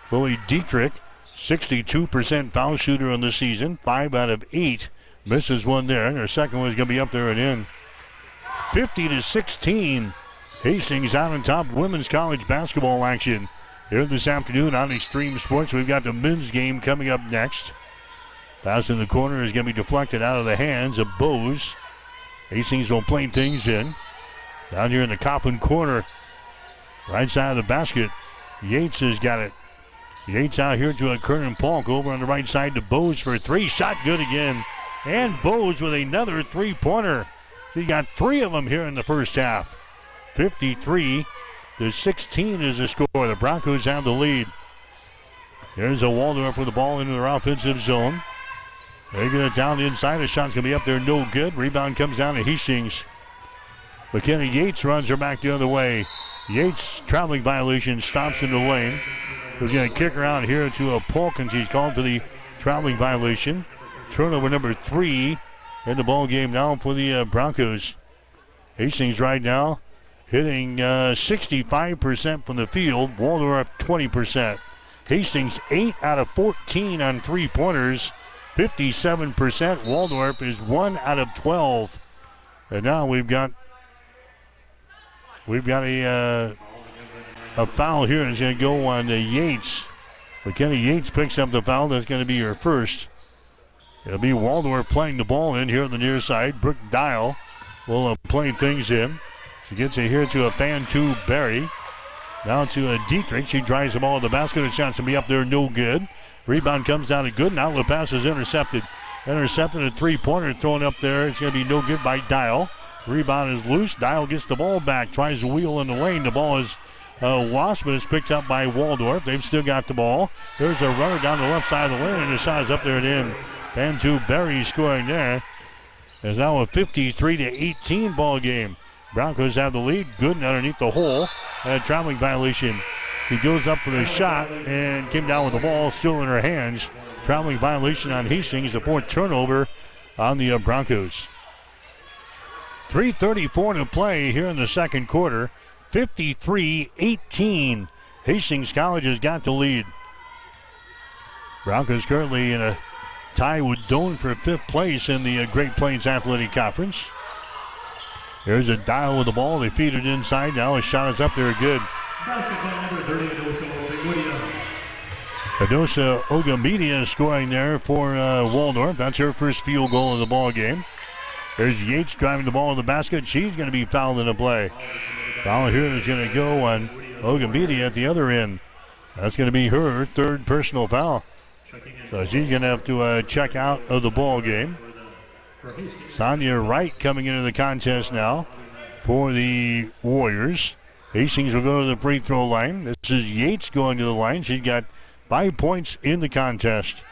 Chloe Dietrich, 62% foul shooter on the season. 5 out of 8. Misses one there. And her second one is going to be up there and in. 50-16. Hastings out on top. Women's college basketball action here this afternoon on Extreme Sports. We've got the men's game coming up next. Pass in the corner is going to be deflected out of the hands of Bose. Hastings will play things in. Down here in the Coppin corner, right side of the basket. Yates has got it. Yates out here to a Kernan Polk over on the right side to Bose for 3. Shot good again. And Bose with another 3-pointer. So you got 3 of them here in the first half. 53-16 is the score. The Broncos have the lead. There's a Waldorf with the ball into their offensive zone. They get it down the inside. The shot's going to be up there, no good. Rebound comes down to Hastings. McKenna Yates runs her back the other way. Yates, traveling violation, stops in the lane. He's going to kick her out here to a Polk, and she's called for the traveling violation. Turnover number 3 in the ball game now for the Broncos. Hastings right now hitting 65% from the field. Waldorf 20%. Hastings 8 out of 14 on 3-pointers. 57%. Waldorf is 1 out of 12. And now we've got a foul here. It's going to go on Yates. McKenna Yates picks up the foul. That's going to be her first. It'll be Waldorf playing the ball in here on the near side. Brooke Dial will play things in. She gets it here to a Fantu Berry. Now to a Dietrich. She drives the ball to the basket. The shot's going to be up there, no good. Rebound comes down to Gooden. Outlet pass is intercepted. Intercepted a 3-pointer thrown up there. It's going to be no good by Dial. Rebound is loose. Dial gets the ball back. Tries to wheel in the lane. The ball is lost, but it's picked up by Waldorf. They've still got the ball. There's a runner down the left side of the lane, and the shot is up there at the end. Fantu Berry scoring there. It's now a 53-18 ball game. Broncos have the lead. Gooden underneath the hole. And a traveling violation. He goes up for the shot and came down with the ball still in her hands. Traveling violation on Hastings. The 4th turnover on the Broncos. 3:34 to play here in the second quarter. 53-18. Hastings College has got the lead. Broncos currently in a tie with Doane for 5th place in the Great Plains Athletic Conference. There's a Dial with the ball. They feed it inside. Now a shot is up there good. Adosa Ogamedia scoring there for Waldorf. That's her first field goal of the ball game. There's Yates driving the ball in the basket. She's going to be fouled in the play. Foul here is going to go on Ogamedia at the other end. That's going to be her 3rd personal foul. So she's going to have to check out of the ball game. Sonia Wright coming into the contest now for the Warriors. Hastings will go to the free throw line. This is Yates going to the line. She's got 5 points in the contest.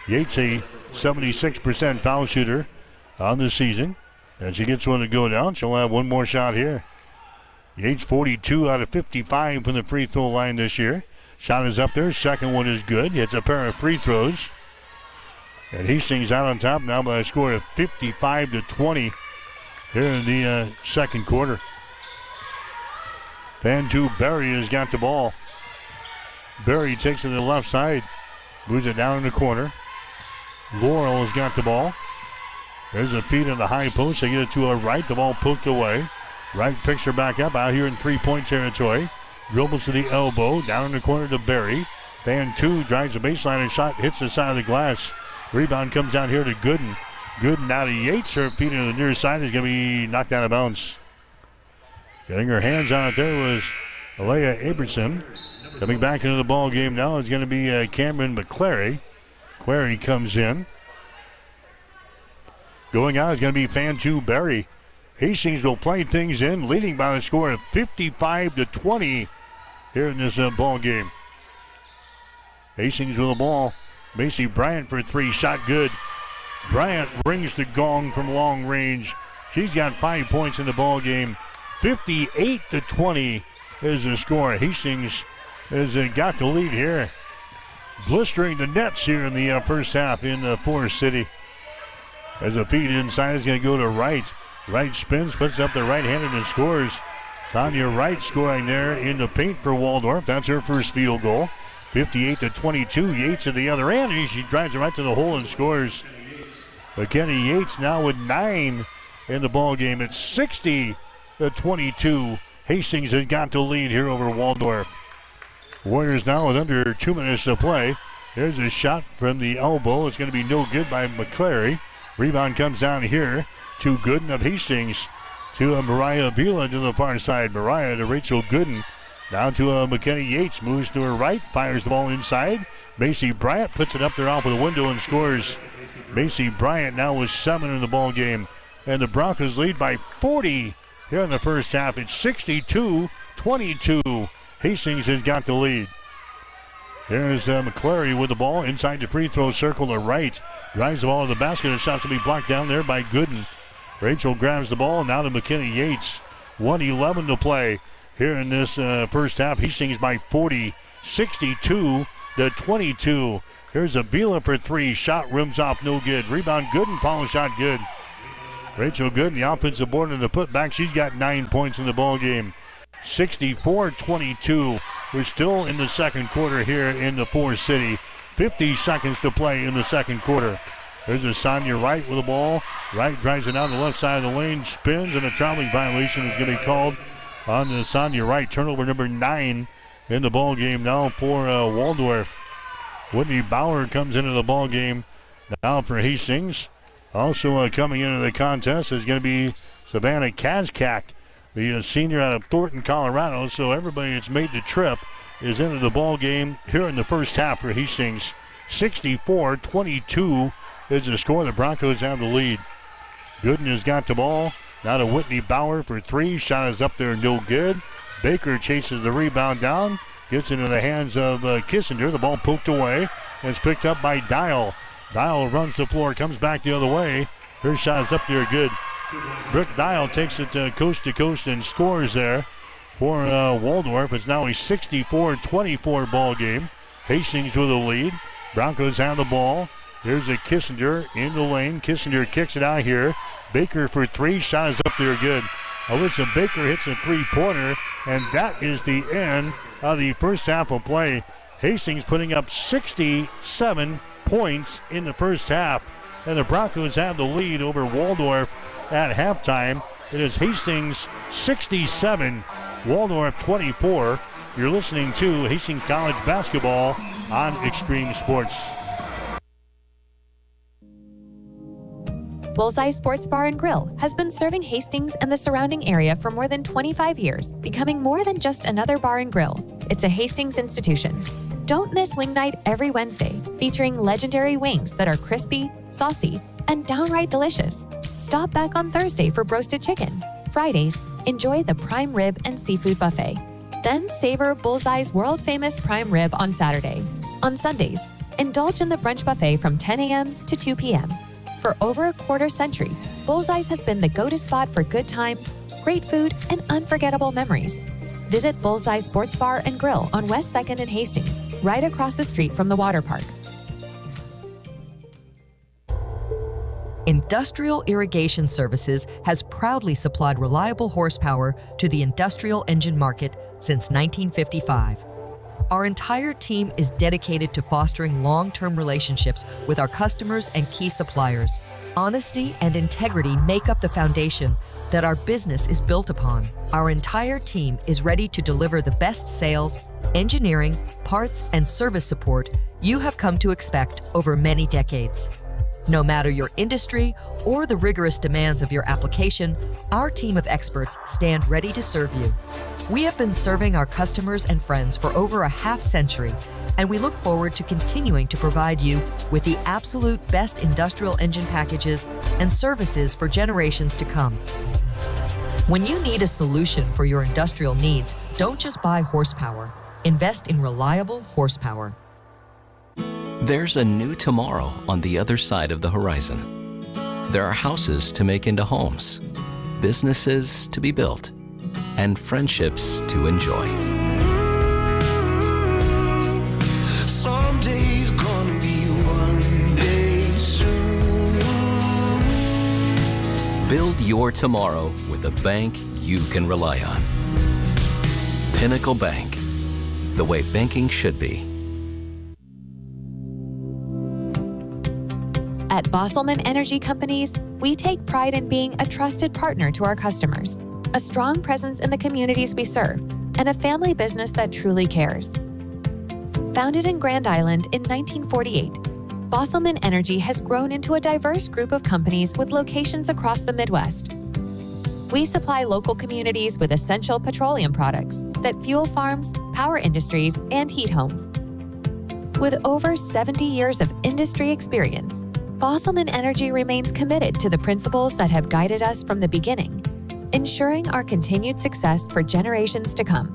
Yates, a 76% foul shooter on the season. And she gets one to go down. She'll have one more shot here. Yates 42 out of 55 from the free throw line this year. Shot is up there. Second one is good. It's a pair of free throws. And Hastings out on top now by a score of 55-20 here in the second quarter. Fantu Berry has got the ball. Berry takes it to the left side. Moves it down in the corner. Laurel has got the ball. There's a feed in the high post. They get it to a Wright. The ball poked away. Wright picks her back up out here in 3-point territory. Dribbles to the elbow. Down in the corner to Berry. Fantu drives the baseline and shot. Hits the side of the glass. Rebound comes down here to Gooden. Gooden out of Yates. Her feet to the near side is going to be knocked out of bounds. Getting her hands on it there was Alea Aberson. Coming back into the ball game now is going to be Cameron McClary. McClary comes in. Going out is going to be Fantu Berry. Hastings will play things in, leading by a score of 55-20 here in this ball game. Hastings with the ball. Macy Bryant for 3, shot good. Bryant rings the gong from long range. She's got 5 points in the ball game. 58-20 is the score. Hastings has got the lead here. Blistering the nets here in the first half in Forest City. As a feed inside is going to go to Wright. Wright spins, puts up the right-handed and scores. Sonia Wright scoring there in the paint for Waldorf. That's her first field goal. 58-22. Yates at the other end. She drives it right to the hole and scores. McKenna Yates now with 9 in the ball game. It's 60-22. Hastings has got the lead here over Waldorf. Warriors now with under 2 minutes to play. There's a shot from the elbow. It's going to be no good by McClary. Rebound comes down here to Gooden of Hastings. To Mariah Vila to the far side. Mariah to Rachel Gooden. Down to McKenny Yates. Moves to her right. Fires the ball inside. Macy Bryant puts it up there off of the window and scores. Macy Bryant now with 7 in the ball game. And the Broncos lead by 40 here in the first half. It's 62-22. Hastings has got the lead. There's McClary with the ball inside the free throw circle to right. Drives the ball to the basket. The shot's going to be blocked down there by Gooden. Rachel grabs the ball and now to McKenny Yates. 1:11 to play here in this first half. Hastings by 40, 62-22. Here's Avila for 3. Shot rims off, no good. Rebound Gooden, follow shot good. Rachel Gooden, the offensive board and the putback. She's got 9 points in the ball game. 64-22. We're still in the second quarter here in the Forest City. 50 seconds to play in the second quarter. There's a Sonia Wright with the ball. Wright drives it down the left side of the lane, spins, and a traveling violation is going to be called on the Sonia Wright. Turnover number 9 in the ball game now for Waldorf. Whitney Bauer comes into the ball game now for Hastings. Also coming into the contest is going to be Savannah Kazkak, the senior out of Thornton, Colorado. So everybody that's made the trip is into the ball game here in the first half for Hastings. 64-22 is the score. The Broncos have the lead. Gooden has got the ball. Now to Whitney Bauer for 3. Shot is up there, no good. Baker chases the rebound down. Gets into the hands of Kissinger. The ball poked away. It's picked up by Dial. Dial runs the floor, comes back the other way. Her shot is up there, good. Brooke Dial takes it coast to coast and scores there for Waldorf. It's now a 64-24 ball game. Hastings with the lead. Broncos have the ball. Here's a Kissinger in the lane. Kissinger kicks it out here. Baker for 3. Shot is up there, good. Alyssa Baker hits a 3-pointer, and that is the end of the first half of play. Hastings putting up 67 points in the first half, and the Broncos have the lead over Waldorf at halftime. It is Hastings 67, Waldorf 24. You're listening to Hastings College basketball on Extreme Sports. Bullseye Sports Bar and Grill has been serving Hastings and the surrounding area for more than 25 years, becoming more than just another bar and grill. It's a Hastings institution. Don't miss Wing Night every Wednesday, featuring legendary wings that are crispy, saucy, and downright delicious. Stop back on Thursday for roasted chicken. Fridays, enjoy the prime rib and seafood buffet. Then savor Bullseye's world-famous prime rib on Saturday. On Sundays, indulge in the brunch buffet from 10 a.m. to 2 p.m. For over a quarter century, Bullseye's has been the go-to spot for good times, great food, and unforgettable memories. Visit Bullseye Sports Bar and Grill on West 2nd and Hastings, right across the street from the water park. Industrial Irrigation Services has proudly supplied reliable horsepower to the industrial engine market since 1955. Our entire team is dedicated to fostering long-term relationships with our customers and key suppliers. Honesty and integrity make up the foundation that our business is built upon. Our entire team is ready to deliver the best sales, engineering, parts, and service support you have come to expect over many decades. No matter your industry or the rigorous demands of your application, our team of experts stand ready to serve you. We have been serving our customers and friends for over a half-century, and we look forward to continuing to provide you with the absolute best industrial engine packages and services for generations to come. When you need a solution for your industrial needs, don't just buy horsepower. Invest in reliable horsepower. There's a new tomorrow on the other side of the horizon. There are houses to make into homes, businesses to be built, and friendships to enjoy. Someday's gonna be one day soon. Build your tomorrow with a bank you can rely on. Pinnacle Bank, the way banking should be. At Bosselman Energy Companies, we take pride in being a trusted partner to our customers, a strong presence in the communities we serve, and a family business that truly cares. Founded in Grand Island in 1948, Bosselman Energy has grown into a diverse group of companies with locations across the Midwest. We supply local communities with essential petroleum products that fuel farms, power industries, and heat homes. With over 70 years of industry experience, Bosselman Energy remains committed to the principles that have guided us from the beginning, ensuring our continued success for generations to come.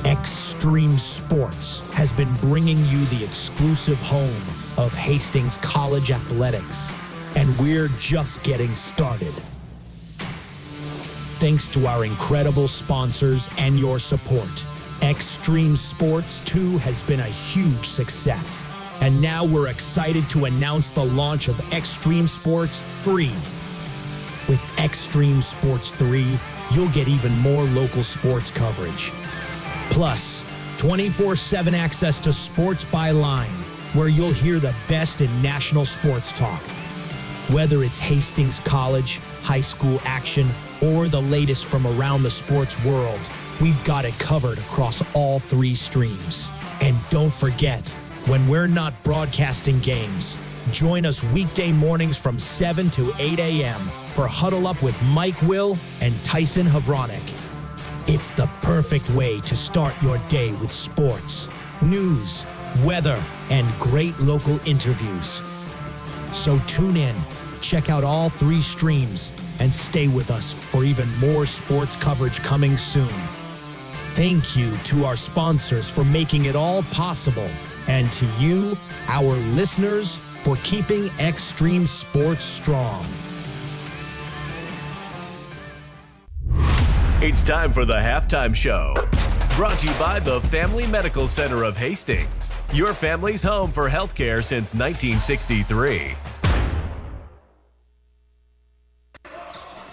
Extreme Sports has been bringing you the exclusive home of Hastings College Athletics, and we're just getting started. Thanks to our incredible sponsors and your support, Extreme Sports 2 has been a huge success. And now we're excited to announce the launch of Extreme Sports 3. With Extreme Sports 3, you'll get even more local sports coverage. Plus, 24/7 access to Sports by Line, where you'll hear the best in national sports talk. Whether it's Hastings College, high school action, or the latest from around the sports world, we've got it covered across all 3 streams. And don't forget, when we're not broadcasting games, join us weekday mornings from 7 to 8 a.m. for Huddle Up with Mike Will and Tyson Havronik. It's the perfect way to start your day with sports, news, weather, and great local interviews. So tune in, check out all 3 streams, and stay with us for even more sports coverage coming soon. Thank you to our sponsors for making it all possible, and to you, our listeners, for keeping Extreme Sports strong. It's time for the Halftime Show. Brought to you by the Family Medical Center of Hastings, your family's home for healthcare since 1963.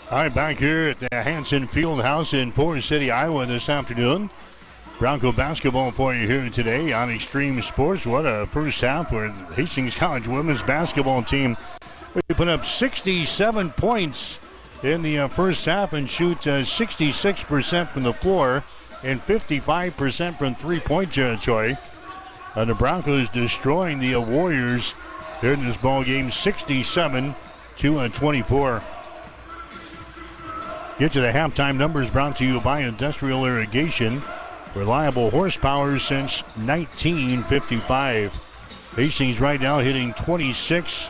All right, back here at the Hanson Fieldhouse in Forest City, Iowa this afternoon. Bronco basketball for you here today on Extreme Sports. What a first half for the Hastings College women's basketball team. We put up 67 points in the first half and shoot 66% from the floor and 55% from three-point territory. The Broncos destroying the Warriors here in this ball game, 67-24. Get to the halftime numbers brought to you by Industrial Irrigation. Reliable horsepower since 1955. Hastings right now hitting 26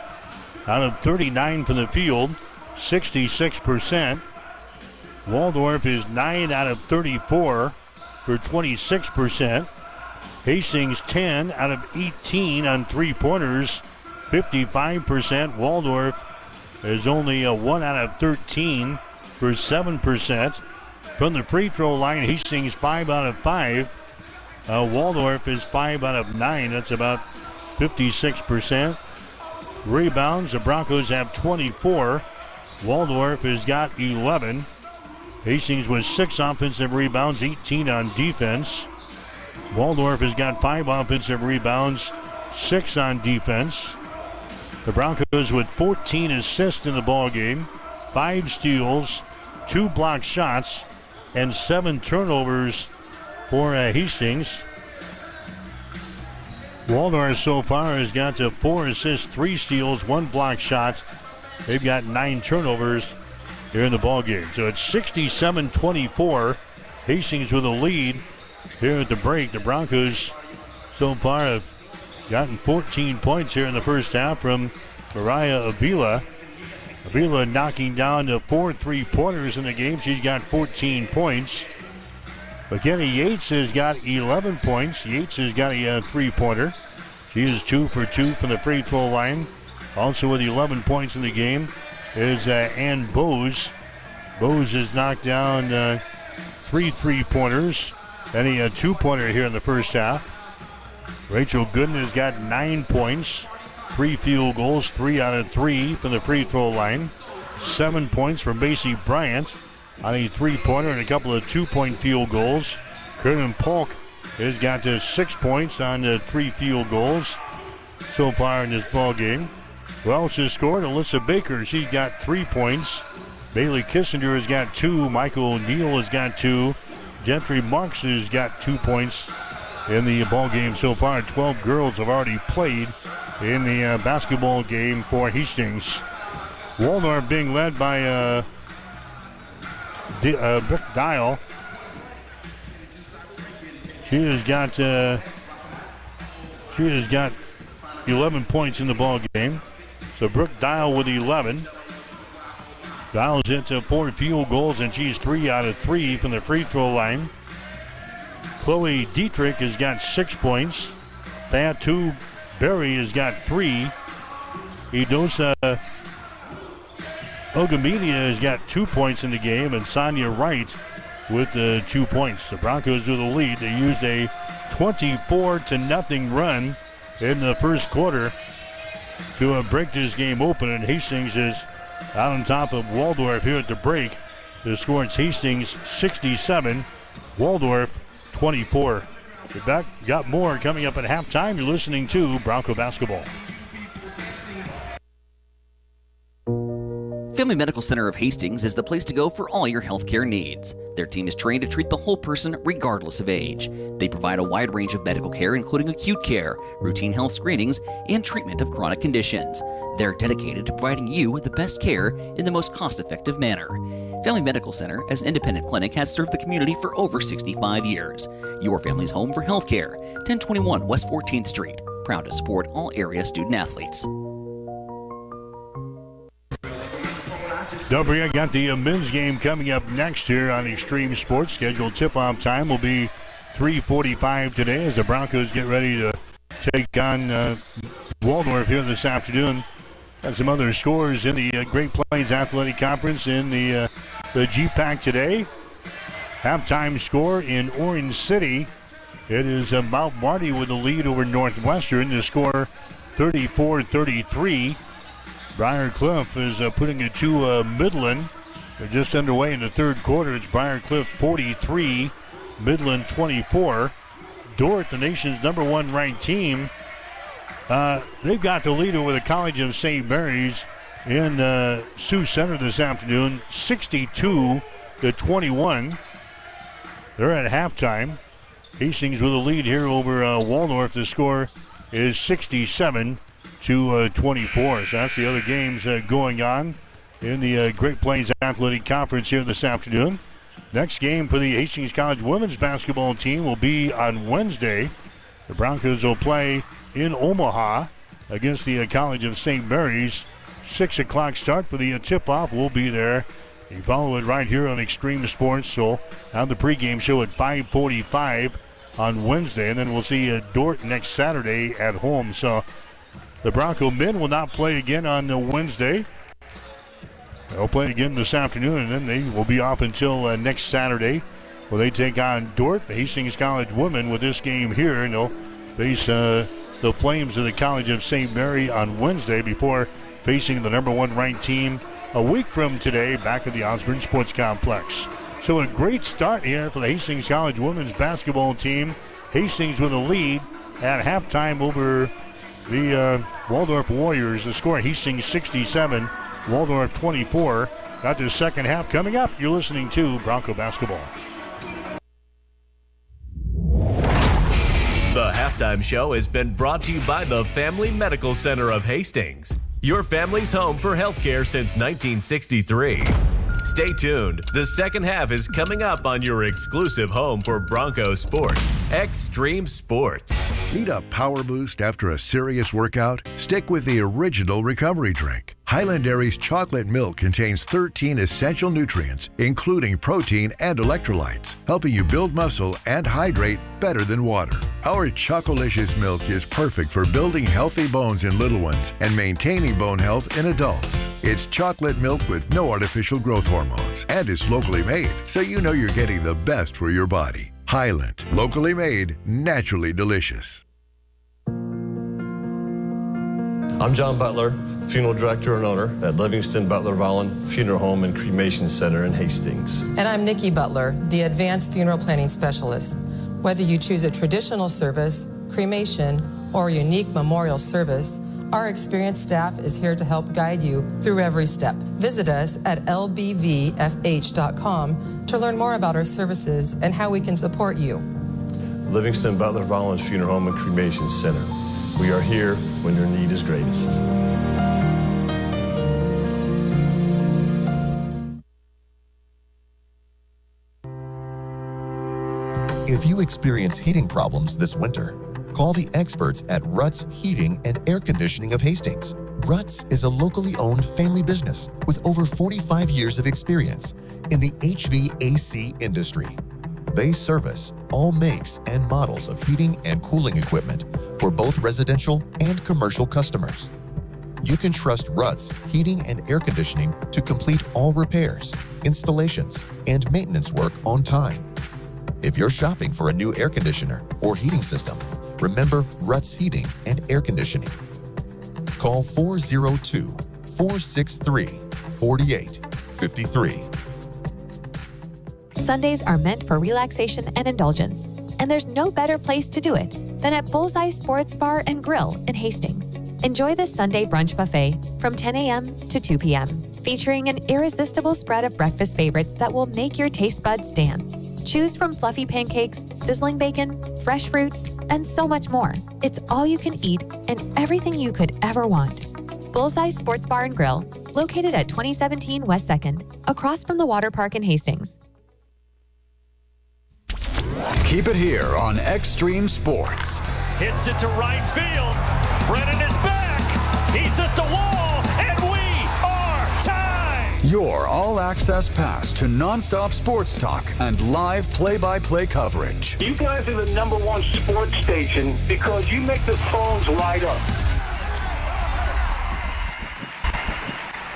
out of 39 from the field, 66%. Waldorf is 9 out of 34 for 26%. Hastings 10 out of 18 on three-pointers, 55%. Waldorf is only 1 out of 13 for 7%. From the free throw line, Hastings 5 out of 5. Waldorf is 5 out of 9. That's about 56%. Rebounds, the Broncos have 24. Waldorf has got 11. Hastings with 6 offensive rebounds, 18 on defense. Waldorf has got 5 offensive rebounds, 6 on defense. The Broncos with 14 assists in the ballgame, 5 steals, 2 blocked shots, and 7 turnovers for Hastings. Waldorf so far has got to 4 assists, 3 steals, 1 blocked shot. They've got 9 turnovers here in the ballgame. So it's 67-24. Hastings with a lead here at the break. The Broncos so far have gotten 14 points here in the first half from Mariah Avila. Avila knocking down the 4 3-pointers in the game. She's got 14 points. McKenna Yates has got 11 points. Yates has got a 3-pointer. She is 2 for 2 from the free throw line. Also with 11 points in the game is Ann Bose. Bose has knocked down 3 3-pointers and a 2-pointer here in the first half. Rachel Gooden has got 9 points. 3 field goals, 3 out of 3 from the free throw line. 7 points from Macy Bryant on a 3-pointer and a couple of 2-point field goals. Kernan Polk has got 6 points on the 3 field goals so far in this ball game. Welch has scored. Alyssa Baker, she's got 3 points. Bailey Kissinger has got 2. Michael O'Neill has got 2. Gentry Marks has got 2 points in the ball game so far. 12 girls have already played in the basketball game for Hastings. Waldorf being led by Brooke Dial. She has got 11 points in the ball game. So Brooke Dial with 11. Dial's hit 4 field goals, and she's 3 out of 3 from the free throw line. Chloe Dietrich has got 6 points. Fatu Berry has got 3. Edosa Ogamedia has got 2 points in the game, and Sonia Wright with 2 points. The Broncos with the lead. They used a 24-0 run in the first quarter to break this game open, and Hastings is out on top of Waldorf here at the break. The score is Hastings 67, Waldorf 24. We're back. Got more coming up at halftime. You're listening to Bronco Basketball. Family Medical Center of Hastings is the place to go for all your healthcare needs. Their team is trained to treat the whole person regardless of age. They provide a wide range of medical care, including acute care, routine health screenings, and treatment of chronic conditions. They're dedicated to providing you with the best care in the most cost-effective manner. Family Medical Center, as an independent clinic, has served the community for over 65 years. Your family's home for healthcare. 1021 West 14th Street. Proud to support all area student athletes. Don't forget, got the men's game coming up next here on Extreme Sports. Scheduled tip-off time will be 3:45 today as the Broncos get ready to take on Waldorf here this afternoon. Got some other scores in the Great Plains Athletic Conference in the GPAC today. Halftime score in Orange City. It is Mount Marty with the lead over Northwestern. The score 34-33. Briar Cliff is putting it to Midland. They're just underway in the third quarter. It's Briar Cliff 43, Midland 24. Dordt, the nation's #1 ranked team, they've got the lead over the College of St. Mary's in Sioux Center this afternoon, 62-21. They're at halftime. Hastings with a lead here over Waldorf. The score is 67-24. So that's the other games going on in the Great Plains Athletic Conference here this afternoon. Next game for the Hastings College women's basketball team will be on Wednesday. The Broncos will play in Omaha against the College of St. Mary's. 6 o'clock start for the tip-off. We'll be there. You follow it right here on Extreme Sports. So have the pregame show at 5:45 on Wednesday, and then we'll see Dordt next Saturday at home. So the Bronco men will not play again on Wednesday. They'll play again this afternoon, and then they will be off until next Saturday, where they take on Dordt. The Hastings College women with this game here, and they'll face the Flames of the College of St. Mary on Wednesday before facing the #1 ranked team a week from today back at the Osborne Sports Complex. So a great start here for the Hastings College women's basketball team. Hastings with a lead at halftime over the Waldorf Warriors. The score, Hastings 67, Waldorf 24. Got the second half coming up. You're listening to Bronco Basketball. The halftime show has been brought to you by the Family Medical Center of Hastings, your family's home for healthcare since 1963. Stay tuned. The second half is coming up on your exclusive home for Bronco sports, Extreme Sports. Need a power boost after a serious workout? Stick with the original recovery drink. Highland Dairy's chocolate milk contains 13 essential nutrients, including protein and electrolytes, helping you build muscle and hydrate better than water. Our Chocolicious milk is perfect for building healthy bones in little ones and maintaining bone health in adults. It's chocolate milk with no artificial growth hormones, and it's locally made, so you know you're getting the best for your body. Highland, locally made, naturally delicious. I'm John Butler, funeral director and owner at Livingston Butler Volland Funeral Home and Cremation Center in Hastings. And I'm Nikki Butler, the advanced funeral planning specialist. Whether you choose a traditional service, cremation, or a unique memorial service, Our experienced staff is here to help guide you through every step. Visit us at lbvfh.com to learn more about our services and how we can support you. Livingston Butler Volun's Funeral Home and Cremation Center. We are here when your need is greatest. If you experience heating problems this winter, call the experts at Ruts Heating and Air Conditioning of Hastings. Ruts is a locally owned family business with over 45 years of experience in the HVAC industry. They service all makes and models of heating and cooling equipment for both residential and commercial customers. You can trust Ruts Heating and Air Conditioning to complete all repairs, installations, and maintenance work on time. If you're shopping for a new air conditioner or heating system, remember Ruts Heating and Air Conditioning. Call 402-463-4853. Sundays are meant for relaxation and indulgence, and there's no better place to do it than at Bullseye Sports Bar and Grill in Hastings. Enjoy the Sunday brunch buffet from 10 a.m. to 2 p.m., featuring an irresistible spread of breakfast favorites that will make your taste buds dance. Choose from fluffy pancakes, sizzling bacon, fresh fruits, and so much more. It's all you can eat and everything you could ever want. Bullseye Sports Bar and Grill, located at 2017 West 2nd, across from the water park in Hastings. Keep it here on Extreme Sports. Hits it to right field. Brennan is back. He's at the wall, and we are tied. Your all-access pass to nonstop sports talk and live play-by-play coverage. You guys are the #1 sports station because you make the phones light up.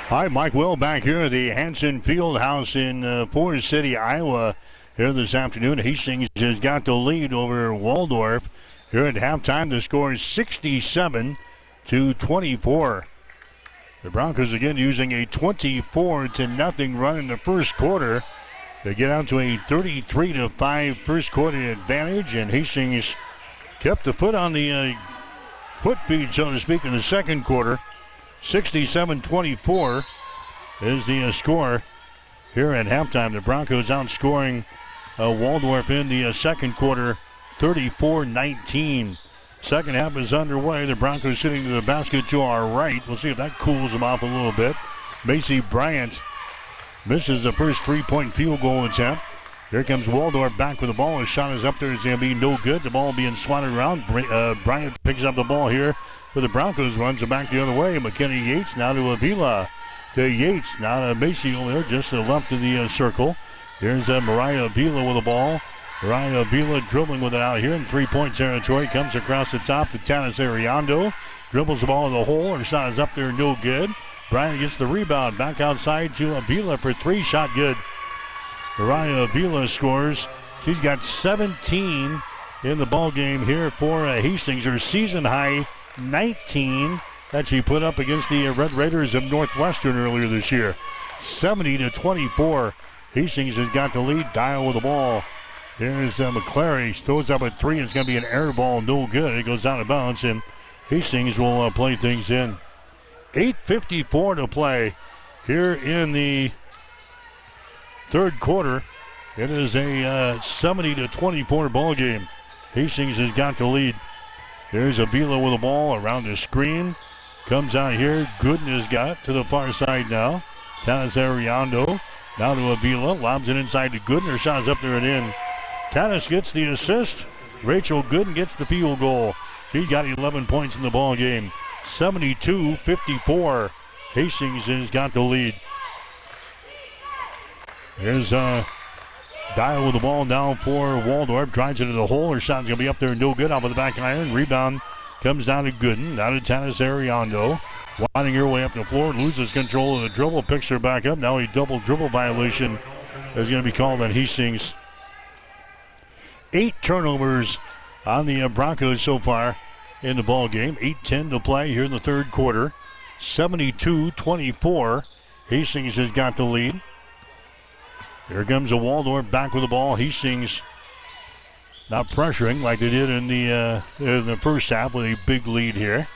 Hi, Mike Will back here at the Hanson Fieldhouse in Forest City, Iowa. Here this afternoon, Hastings has got the lead over Waldorf. Here at halftime, the score is 67-24. The Broncos again using a 24-0 run in the first quarter. They get out to a 33-5 first quarter advantage, and Hastings kept the foot on the foot feed, so to speak, in the second quarter. 67-24 is the score here at halftime. The Broncos outscoring Waldorf in the second quarter, 34-19. Second half is underway. The Broncos sitting to the basket to our right. We'll see if that cools them off a little bit. Macy Bryant misses the first three-point field goal attempt. Here comes Waldorf back with the ball. His shot is up there. It's going to be no good. The ball being swatted around. Bryant picks up the ball here for the Broncos. Runs it back the other way. McKenny Yates now to Avila. To Yates. Now to Macy over there just to the left of the circle. Here's Mariah Avila with the ball. Mariah Avila dribbling with it out here in three-point territory. Comes across the top to Tanis Ariando. Dribbles the ball in the hole. Her shot is up there, no good. Bryant gets the rebound. Back outside to Avila for three. Shot good. Mariah Avila scores. She's got 17 in the ball game here for Hastings. Her season high 19 that she put up against the Red Raiders of Northwestern earlier this year. 70-24. Hastings has got the lead. Dial with the ball. Here's McClary. Throws up a three. It's going to be an air ball. No good. It goes out of bounds, and Hastings will play things in. 8:54 to play here in the third quarter. It is a 70-24 ball game. Hastings has got the lead. There's Avila with the ball around the screen. Comes out here. Gooden has got to the far side now. Tanis Ariando. Now to Avila. Lobs it inside to Gooden. Her shot's up there and in. Tanis gets the assist. Rachel Gooden gets the field goal. She's got 11 points in the ball game. 72-54. Hastings has got the lead. Here's Dial with the ball down for Waldorf. Drives it to the hole. Her shot's going to be up there, no good. Off of the back iron. Rebound comes down to Gooden. Now to Tanis Ariando. Winding her way up the floor. Loses control of the dribble. Picks her back up. Now a double dribble violation is going to be called on Hastings. 8 turnovers on the Broncos so far in the ball game. 8:10 to play here in the third quarter. 72-24. Hastings has got the lead. Here comes a Waldorf back with the ball. Hastings not pressuring like they did in the first half with a big lead here.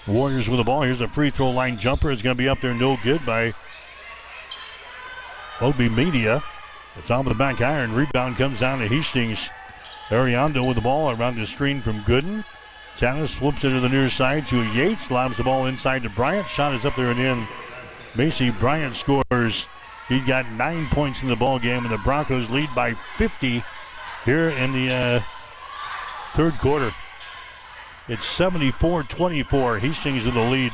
Warriors with the ball. Here's a free throw line jumper. It's going to be up there, no good by Ogbe Media. It's on the back iron. Rebound comes down to Hastings. Ariando with the ball around the screen from Gooden. Tanis flips it to the near side to Yates. Lobs the ball inside to Bryant. Shot is up there and in. Macy Bryant scores. He got 9 points in the ball game, and the Broncos lead by 50 here in the third quarter. It's 74-24. Hastings with the lead.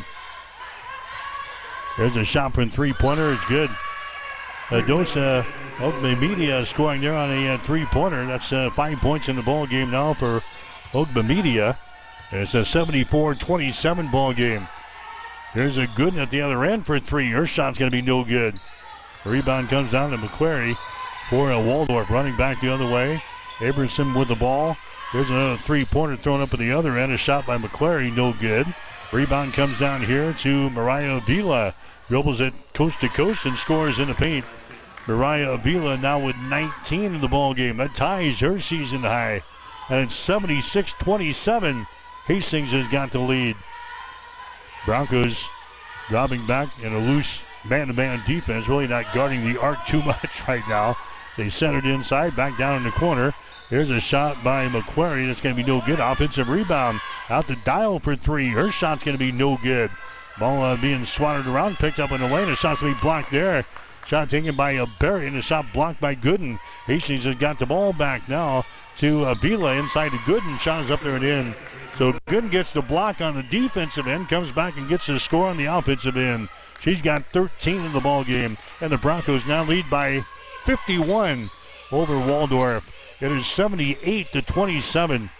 There's a shot from three-pointer. It's good. Dosa Ogbe Media scoring there on a three-pointer. That's 5 points in the ball game now for Ogbe Media. It's a 74-27 ball game. There's a Gooden at the other end for three. Her shot's going to be no good. The rebound comes down to McQuarrie for Waldorf, running back the other way. Abramson with the ball. There's another three-pointer thrown up at the other end. A shot by McQuarrie, no good. Rebound comes down here to Mariah Avila. Dribbles it coast to coast and scores in the paint. Mariah Avila now with 19 in the ball game. That ties her season high. And it's 76-27. Hastings has got the lead. Broncos dropping back in a loose man-to-man defense. Really not guarding the arc too much right now. They centered inside, back down in the corner. Here's a shot by McQuarrie. That's going to be no good. Offensive rebound out the dial for three. Her shot's going to be no good. Ball being swatted around, picked up in the lane. The shot's going to be blocked there. Shot taken by Barry, and the shot blocked by Gooden. Hastings has got the ball back now to Avila inside to Gooden. Shot is up there and in. So Gooden gets the block on the defensive end, comes back and gets the score on the offensive end. She's got 13 in the ball game, and the Broncos now lead by 51 over Waldorf. It is 78-27.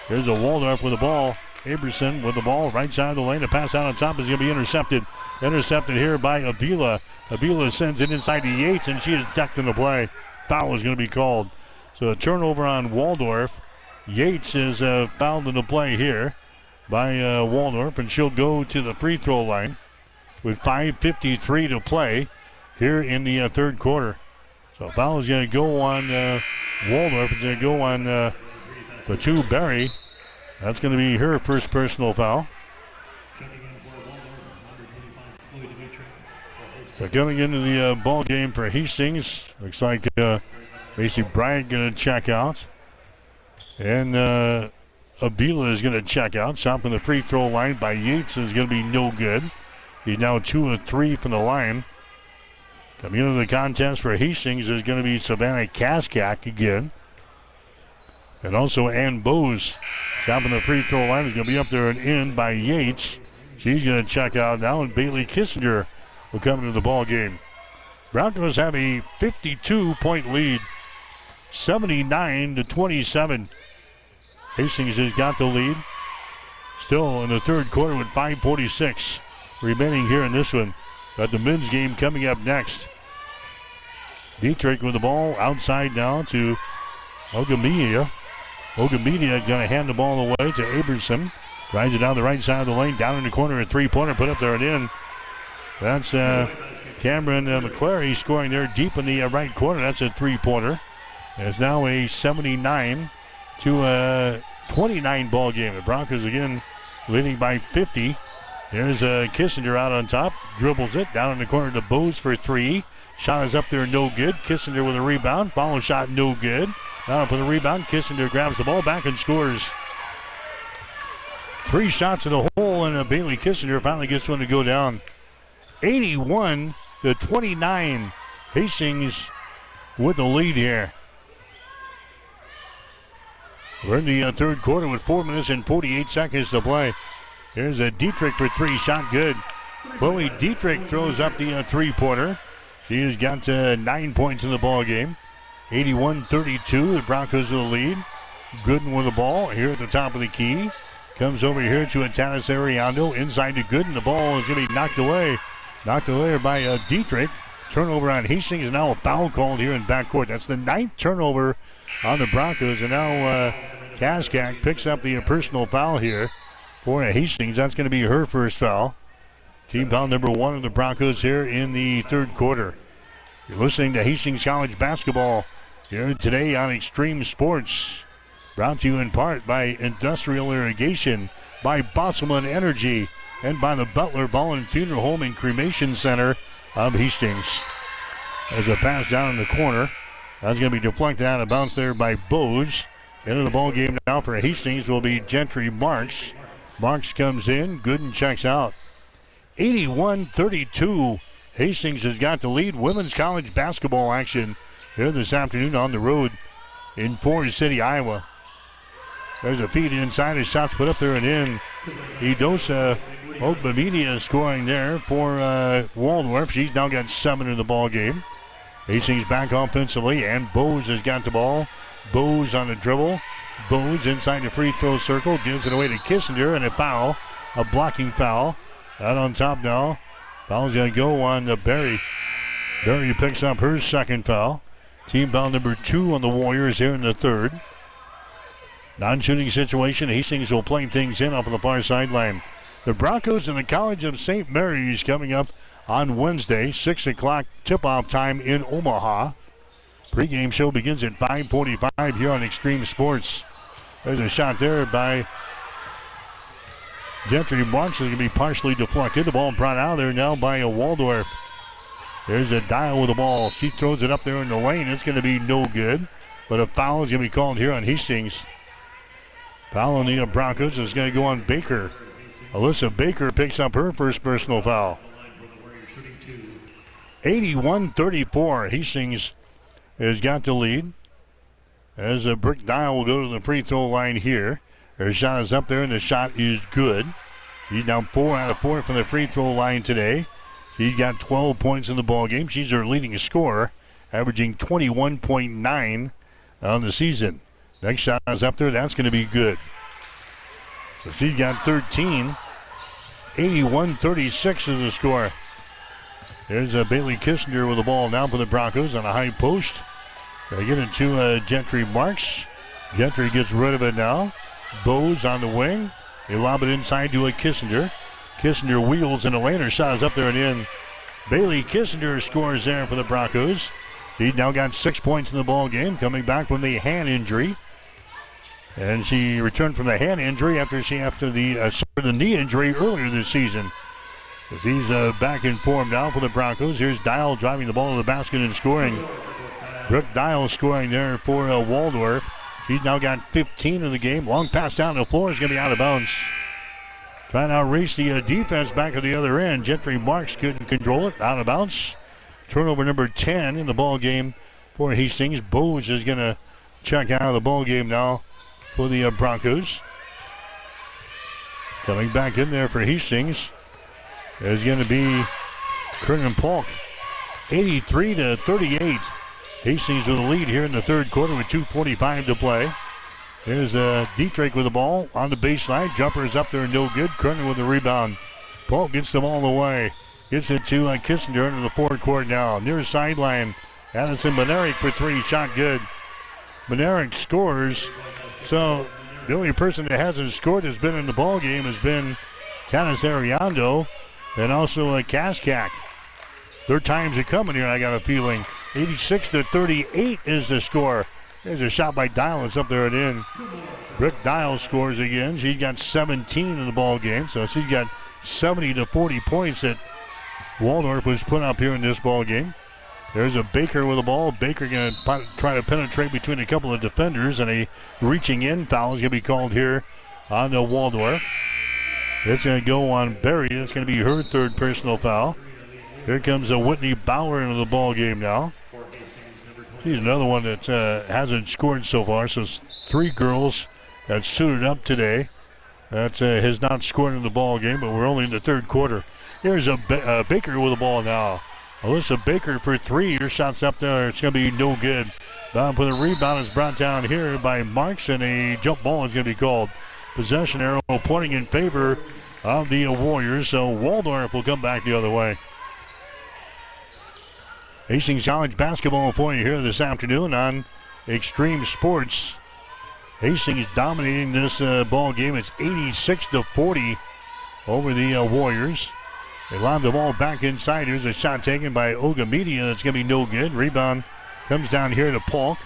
There's a Waldorf with the ball. Aberson with the ball, right side of the lane. The pass out on top is going to be intercepted. Intercepted here by Avila. Avila sends it inside to Yates, and she is ducked in the play. Foul is going to be called. So a turnover on Waldorf. Yates is fouled in the play here by Waldorf, and she'll go to the free throw line with 5:53 to play here in the third quarter. So foul is going to go on Waldorf. It's going to go on Batu Berry. That's going to be her first personal foul. So coming into the ball game for Hastings, looks like Macy Bryant going to check out. And Avila is going to check out. Shot from the free throw line by Yates is going to be no good. He's now 2 of 3 from the line. Coming into the contest for Hastings is going to be Savannah Kaskak again. And also Ann Bose. Shot from the free throw line is going to be up there and in by Yates. She's going to check out now, and Bailey Kissinger will come into the ball game. Broncos have a 52-point lead, 79-27. Hastings has got the lead. Still in the third quarter with 5:46 remaining here in this one. Got the men's game coming up next. Dietrich with the ball outside now to Ogamiya. Ogamiya going to hand the ball away to Aberson. Drives it down the right side of the lane, down in the corner, a three-pointer put up there and in. That's Cameron McQuarrie scoring there deep in the right corner. That's a three-pointer. It's now a 79-29 ball game. The Broncos again leading by 50. There's Kissinger out on top. Dribbles it down in the corner to Bose for three. Shot is up there, no good. Kissinger with a rebound. Follow shot, no good. Now for the rebound, Kissinger grabs the ball back and scores. 3 shots in the hole, and Bailey Kissinger finally gets one to go down. 81-29. Hastings with the lead here. We're in the third quarter with 4 minutes and 48 seconds to play. Here's a Dietrich for 3, shot good. Chloe Dietrich throws up the three-pointer. She has got 9 points in the ball game. 81-32, the Broncos in the lead. Gooden with the ball here at the top of the key. Comes over here to Tanis Ariando. Inside to Gooden. The ball is going to be knocked away. Knocked away by Dietrich. Turnover on Hastings, and now a foul called here in backcourt. That's the 9th turnover on the Broncos, and now Kaskak picks up the personal foul here for Hastings. That's going to be her first foul. Team foul number 1 of the Broncos here in the third quarter. You're listening to Hastings College basketball here today on Extreme Sports. Brought to you in part by Industrial Irrigation, by Bosselman Energy, and by the Butler Vollen Funeral Home and Cremation Center of Hastings. There's a pass down in the corner. That's going to be deflected out of bounds there by Bose. Into the ball game now for Hastings will be Gentry Marks. Marks comes in. Gooden checks out. 81-32. Hastings has got the lead. Women's college basketball action here this afternoon on the road in Forest City, Iowa. There's a feed inside. His shot's put up there and in. Edosa Ogbamedia scoring there for Waldorf. She's now got 7 in the ball game. Hastings back offensively, and Bose has got the ball. Bose on the dribble. Bose inside the free throw circle. Gives it away to Kissinger, and a foul. A blocking foul. Out on top now. Foul's going to go on Berry. Berry picks up her second foul. Team foul number 2 on the Warriors here in the third. Non-shooting situation. Hastings will play things in off of the far sideline. The Broncos and the College of St. Mary's coming up on Wednesday, 6 o'clock tip-off time in Omaha. Pre-game show begins at 5:45 here on Extreme Sports. There's a shot there by Gentry Marks. Is going to be partially deflected. The ball brought out there now by a Waldorf. There's a Dial with the ball. She throws it up there in the lane. It's going to be no good. But a foul is going to be called here on Hastings. Foul on the Broncos is going to go on Baker. Alyssa Baker picks up her first personal foul. 81-34. Hastings has got the lead. As a Brick Dial will go to the free throw line here. Her shot is up there, and the shot is good. She's down 4 out of 4 from the free throw line today. She's got 12 points in the ball game. She's her leading scorer, averaging 21.9 on the season. Next shot is up there. That's going to be good. So she's got 13. 81-36 is the score. There's Bailey Kissinger with the ball now for the Broncos on a high post. They get it to Gentry Marks. Gentry gets rid of it now. Bose on the wing. They lob it inside to a Kissinger. Kissinger wheels in the lane. Her shot is up there and in. Bailey Kissinger scores there for the Broncos. She's now got 6 points in the ball game, coming back from the hand injury. And she returned from the hand injury after the knee injury earlier this season. So she's back in form now for the Broncos. Here's Dial driving the ball to the basket and scoring. Brooke Dial scoring there for Waldorf. She's now got 15 in the game. Long pass down the floor is going to be out of bounds. Trying to outrace the defense back at the other end. Gentry Marks couldn't control it. Out of bounds. Turnover number 10 in the ball game for Hastings. Bose is going to check out of the ball game now for the Broncos. Coming back in there for Hastings is going to be Kernan Polk. 83-38. Hastings with the lead here in the third quarter with 2:45 to play. There's Dietrich with the ball on the baseline. Jumper is up there, no good. Kernan with the rebound. Polk gets the ball away. Gets it to Kissinger into the forecourt now. Near sideline. Addison Benerick for 3. Shot good. Benerick scores. So the only person that hasn't scored has been in the ball game has been Tanis Ariando and also Kaskak. Third times are coming here, I got a feeling. 86-38 is the score. There's a shot by Dial. It's up there and in. Brick Dial scores again. She's got 17 in the ball game, so she's got 70-40 points that Waldorf was put up here in this ball game. There's a Baker with the ball. Baker going to try to penetrate between a couple of defenders, and a reaching in foul is going to be called here on the Waldorf. It's going to go on Berry. That's going to be her third personal foul. Here comes a Whitney Bauer into the ball game now. She's another one that hasn't scored so far. So 3 girls that suited up today that has not scored in the ball game, but we're only in the third quarter. Here's a Baker with the ball now. Alyssa Baker for 3. Her shot's up there. It's going to be no good. Down for the rebound is brought down here by Marks, and a jump ball is going to be called. Possession arrow pointing in favor of the Warriors, so Waldorf will come back the other way. Hastings College basketball for you here this afternoon on Extreme Sports. Hastings dominating this ball game. It's 86-40 over the Warriors. They lob the ball back inside. Here's a shot taken by Ogbamedia. That's going to be no good. Rebound comes down here to Polk.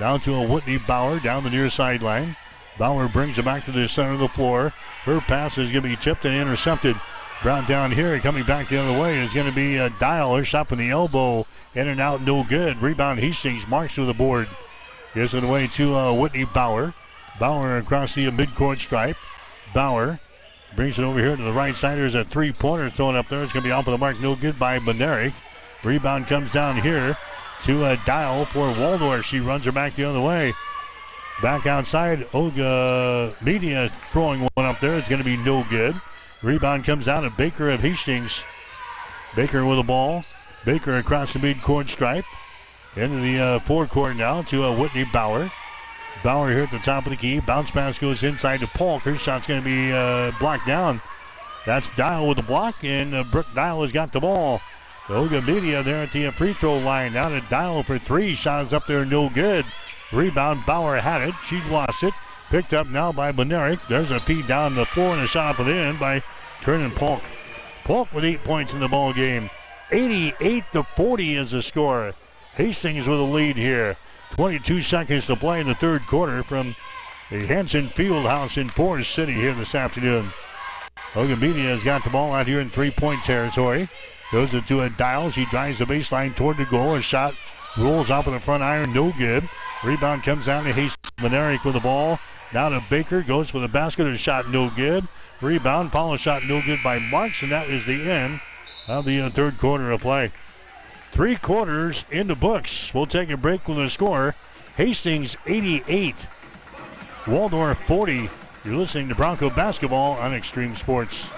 Down to a Whitney Bauer down the near sideline. Bauer brings it back to the center of the floor. Her pass is going to be tipped and intercepted. Brown down here, coming back the other way is going to be Dial. Her shot from the elbow, in and out, no good. Rebound Hastings, marks to the board. Gives it away to Whitney Bauer. Bauer across the midcourt stripe. Bauer brings it over here to the right side. There's a three-pointer thrown up there. It's going to be off of the mark, no good by Benerick. Rebound comes down here to Dial for Waldorf. She runs her back the other way. Back outside, Olga Media throwing one up there. It's going to be no good. Rebound comes down to Baker of Hastings. Baker with the ball. Baker across the midcourt stripe. Into the forecourt now to Whitney Bauer. Bauer here at the top of the key. Bounce pass goes inside to Polk. Her shot's going to be blocked down. That's Dial with the block, and Brooke Dial has got the ball. Olga Media there at the free throw line. Now to Dial for three. Shot is up there, no good. Rebound, Bauer had it. She's lost it. Picked up now by Benerick. There's a feed down the floor and a shot up and in by Kernan Polk. Polk with 8 points in the ball game. 88-40 is the score. Hastings with a lead here. 22 seconds to play in the third quarter from the Hanson Fieldhouse in Forest City here this afternoon. Olga Media has got the ball out here in three-point territory. Goes into a Dial. She drives the baseline toward the goal. A shot rolls off of the front iron. No good. Rebound comes down to Hastings. Benerick with the ball. Now to Baker. Goes for the basket. A shot no good. Rebound. Follow shot no good by Marks. And that is the end of the third quarter of play. 3 quarters in the books. We'll take a break with the score. Hastings 88. Waldorf 40. You're listening to Bronco Basketball on Extreme Sports.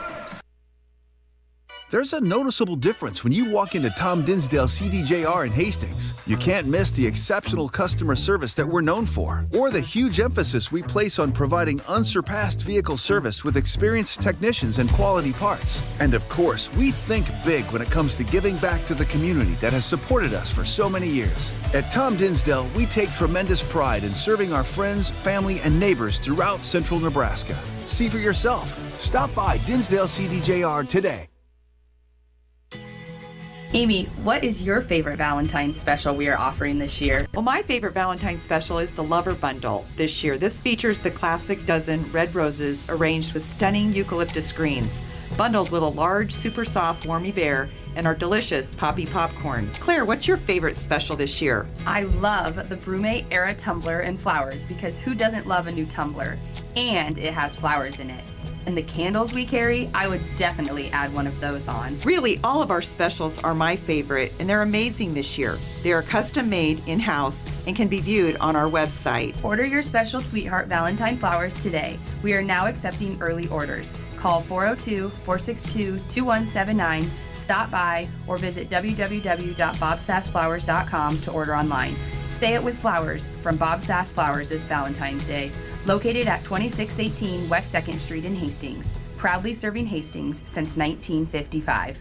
There's a noticeable difference when you walk into Tom Dinsdale CDJR in Hastings. You can't miss the exceptional customer service that we're known for, or the huge emphasis we place on providing unsurpassed vehicle service with experienced technicians and quality parts. And of course, we think big when it comes to giving back to the community that has supported us for so many years. At Tom Dinsdale, we take tremendous pride in serving our friends, family, and neighbors throughout central Nebraska. See for yourself. Stop by Dinsdale CDJR today. Amy, what is your favorite Valentine's special we are offering this year? Well, my favorite Valentine's special is the Lover Bundle this year. This features the classic dozen red roses arranged with stunning eucalyptus greens, bundled with a large, super soft Warmy Bear and our delicious Poppy Popcorn. Claire, what's your favorite special this year? I love the Brume Era tumbler and flowers because who doesn't love a new tumbler? And it has flowers in it. And the candles we carry, I would definitely add one of those on. Really, all of our specials are my favorite, and they're amazing this year. They are custom made in-house and can be viewed on our website. Order your special Sweetheart Valentine flowers today. We are now accepting early orders. Call 402-462-2179, stop by, or visit www.bobsassflowers.com to order online. Say it with flowers from Bob Sass Flowers this Valentine's Day. Located at 2618 West 2nd Street in Hastings. Proudly serving Hastings since 1955.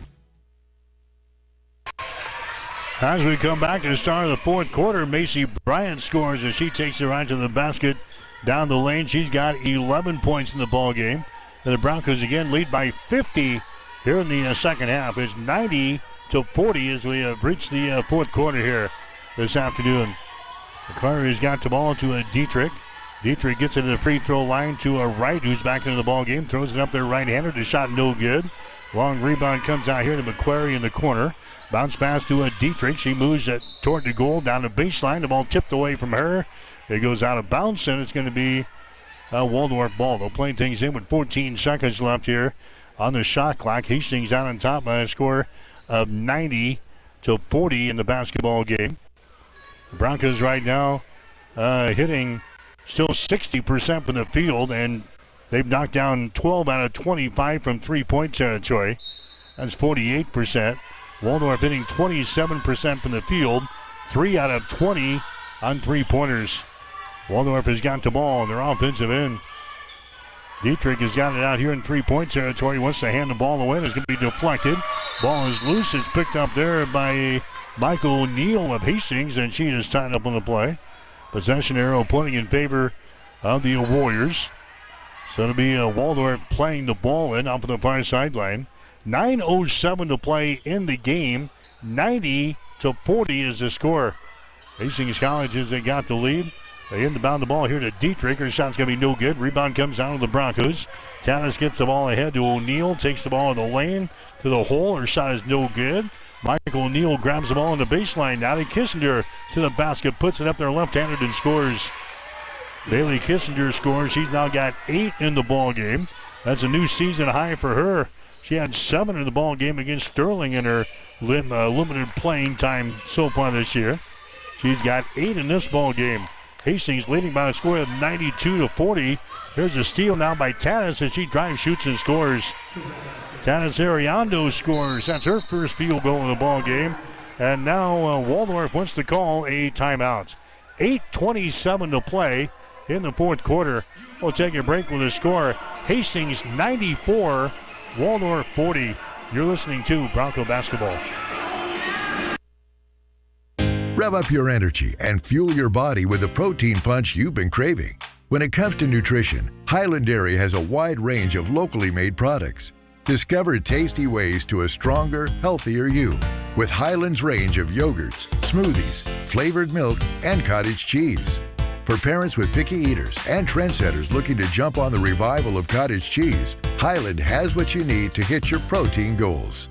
As we come back to the start of the fourth quarter, Macy Bryant scores as she takes it right to the basket down the lane. She's got 11 points in the ball game. And the Broncos again lead by 50 here in the second half. It's 90-40 as we reach the fourth quarter here this afternoon. McClary has got the ball to Dietrich. Dietrich gets into the free throw line to a Wright, who's back into the ball game. Throws it up there right-handed. The shot no good. Long rebound comes out here to McQuarrie in the corner. Bounce pass to Dietrich. She moves it toward the goal down the baseline. The ball tipped away from her. It goes out of bounds, and it's going to be a Waldorf ball. They'll play things in with 14 seconds left here on the shot clock. Hastings out on top by a score of 90-40 in the basketball game. The Broncos right now hitting still 60% from the field, and they've knocked down 12 out of 25 from three-point territory. That's 48%. Waldorf hitting 27% from the field, 3 out of 20 on three-pointers. Waldorf has got the ball on their offensive end. Dietrich has got it out here in three-point territory. Wants to hand the ball away. It's going to be deflected. Ball is loose. It's picked up there by Michael Neal of Hastings, and she is tied up on the play. Possession arrow pointing in favor of the Warriors. So it'll be Waldorf playing the ball in off of the far sideline. 9:07 to play in the game. 90-40 is the score. Hastings College has got the lead. They inbound the ball here to Dietrich. Her shot's going to be no good. Rebound comes down to the Broncos. Tanis gets the ball ahead to O'Neal. Takes the ball in the lane to the hole. Her shot is no good. Michael O'Neal grabs the ball on the baseline. Now to Kissinger to the basket. Puts it up there left-handed and scores. Bailey Kissinger scores. She's now got 8 in the ball game. That's a new season high for her. She had 7 in the ball game against Sterling in her limited playing time so far this year. She's got 8 in this ball game. Hastings leading by a score of 92-40. Here's a steal now by Tanis as she drives, shoots, and scores. Tanis Ariando scores. That's her first field goal in the ball game. And now Waldorf wants to call a timeout. 8:27 to play in the fourth quarter. We'll take a break with a score. Hastings 94, Waldorf 40. You're listening to Bronco Basketball. Rev up your energy and fuel your body with the protein punch you've been craving. When it comes to nutrition, Highland Dairy has a wide range of locally made products. Discover tasty ways to a stronger, healthier you with Highland's range of yogurts, smoothies, flavored milk, and cottage cheese. For parents with picky eaters and trendsetters looking to jump on the revival of cottage cheese, Highland has what you need to hit your protein goals.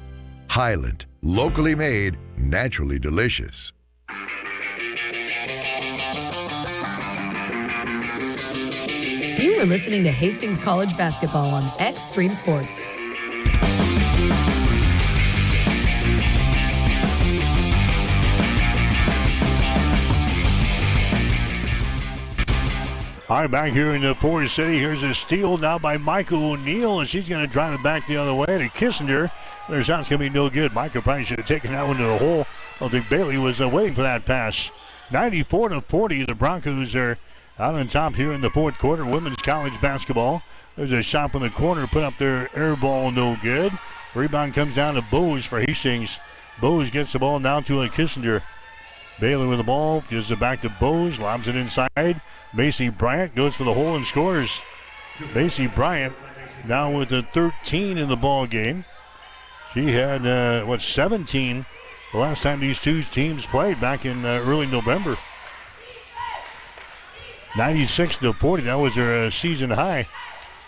Highland, locally made, naturally delicious. You are listening to Hastings College Basketball on Extreme Sports. All right, back here in the Forest City, here's a steal now by Michael O'Neal, and she's going to drive it back the other way to Kissinger. Their shot's going to be no good. Michael probably should have taken that one to the hole. I think Bailey was waiting for that pass. 94-40, the Broncos are out on top here in the fourth quarter. Women's college basketball. There's a shot from the corner, put up their air ball, no good. Rebound comes down to Bowes for Hastings. Bowes gets the ball down to a Kissinger. Bailey with the ball, gives it back to Bowes, lobs it inside. Macy Bryant goes for the hole and scores. Macy Bryant now with a 13 in the ball game. She had, 17 the last time these two teams played back in early November. 96-40, that was her season high.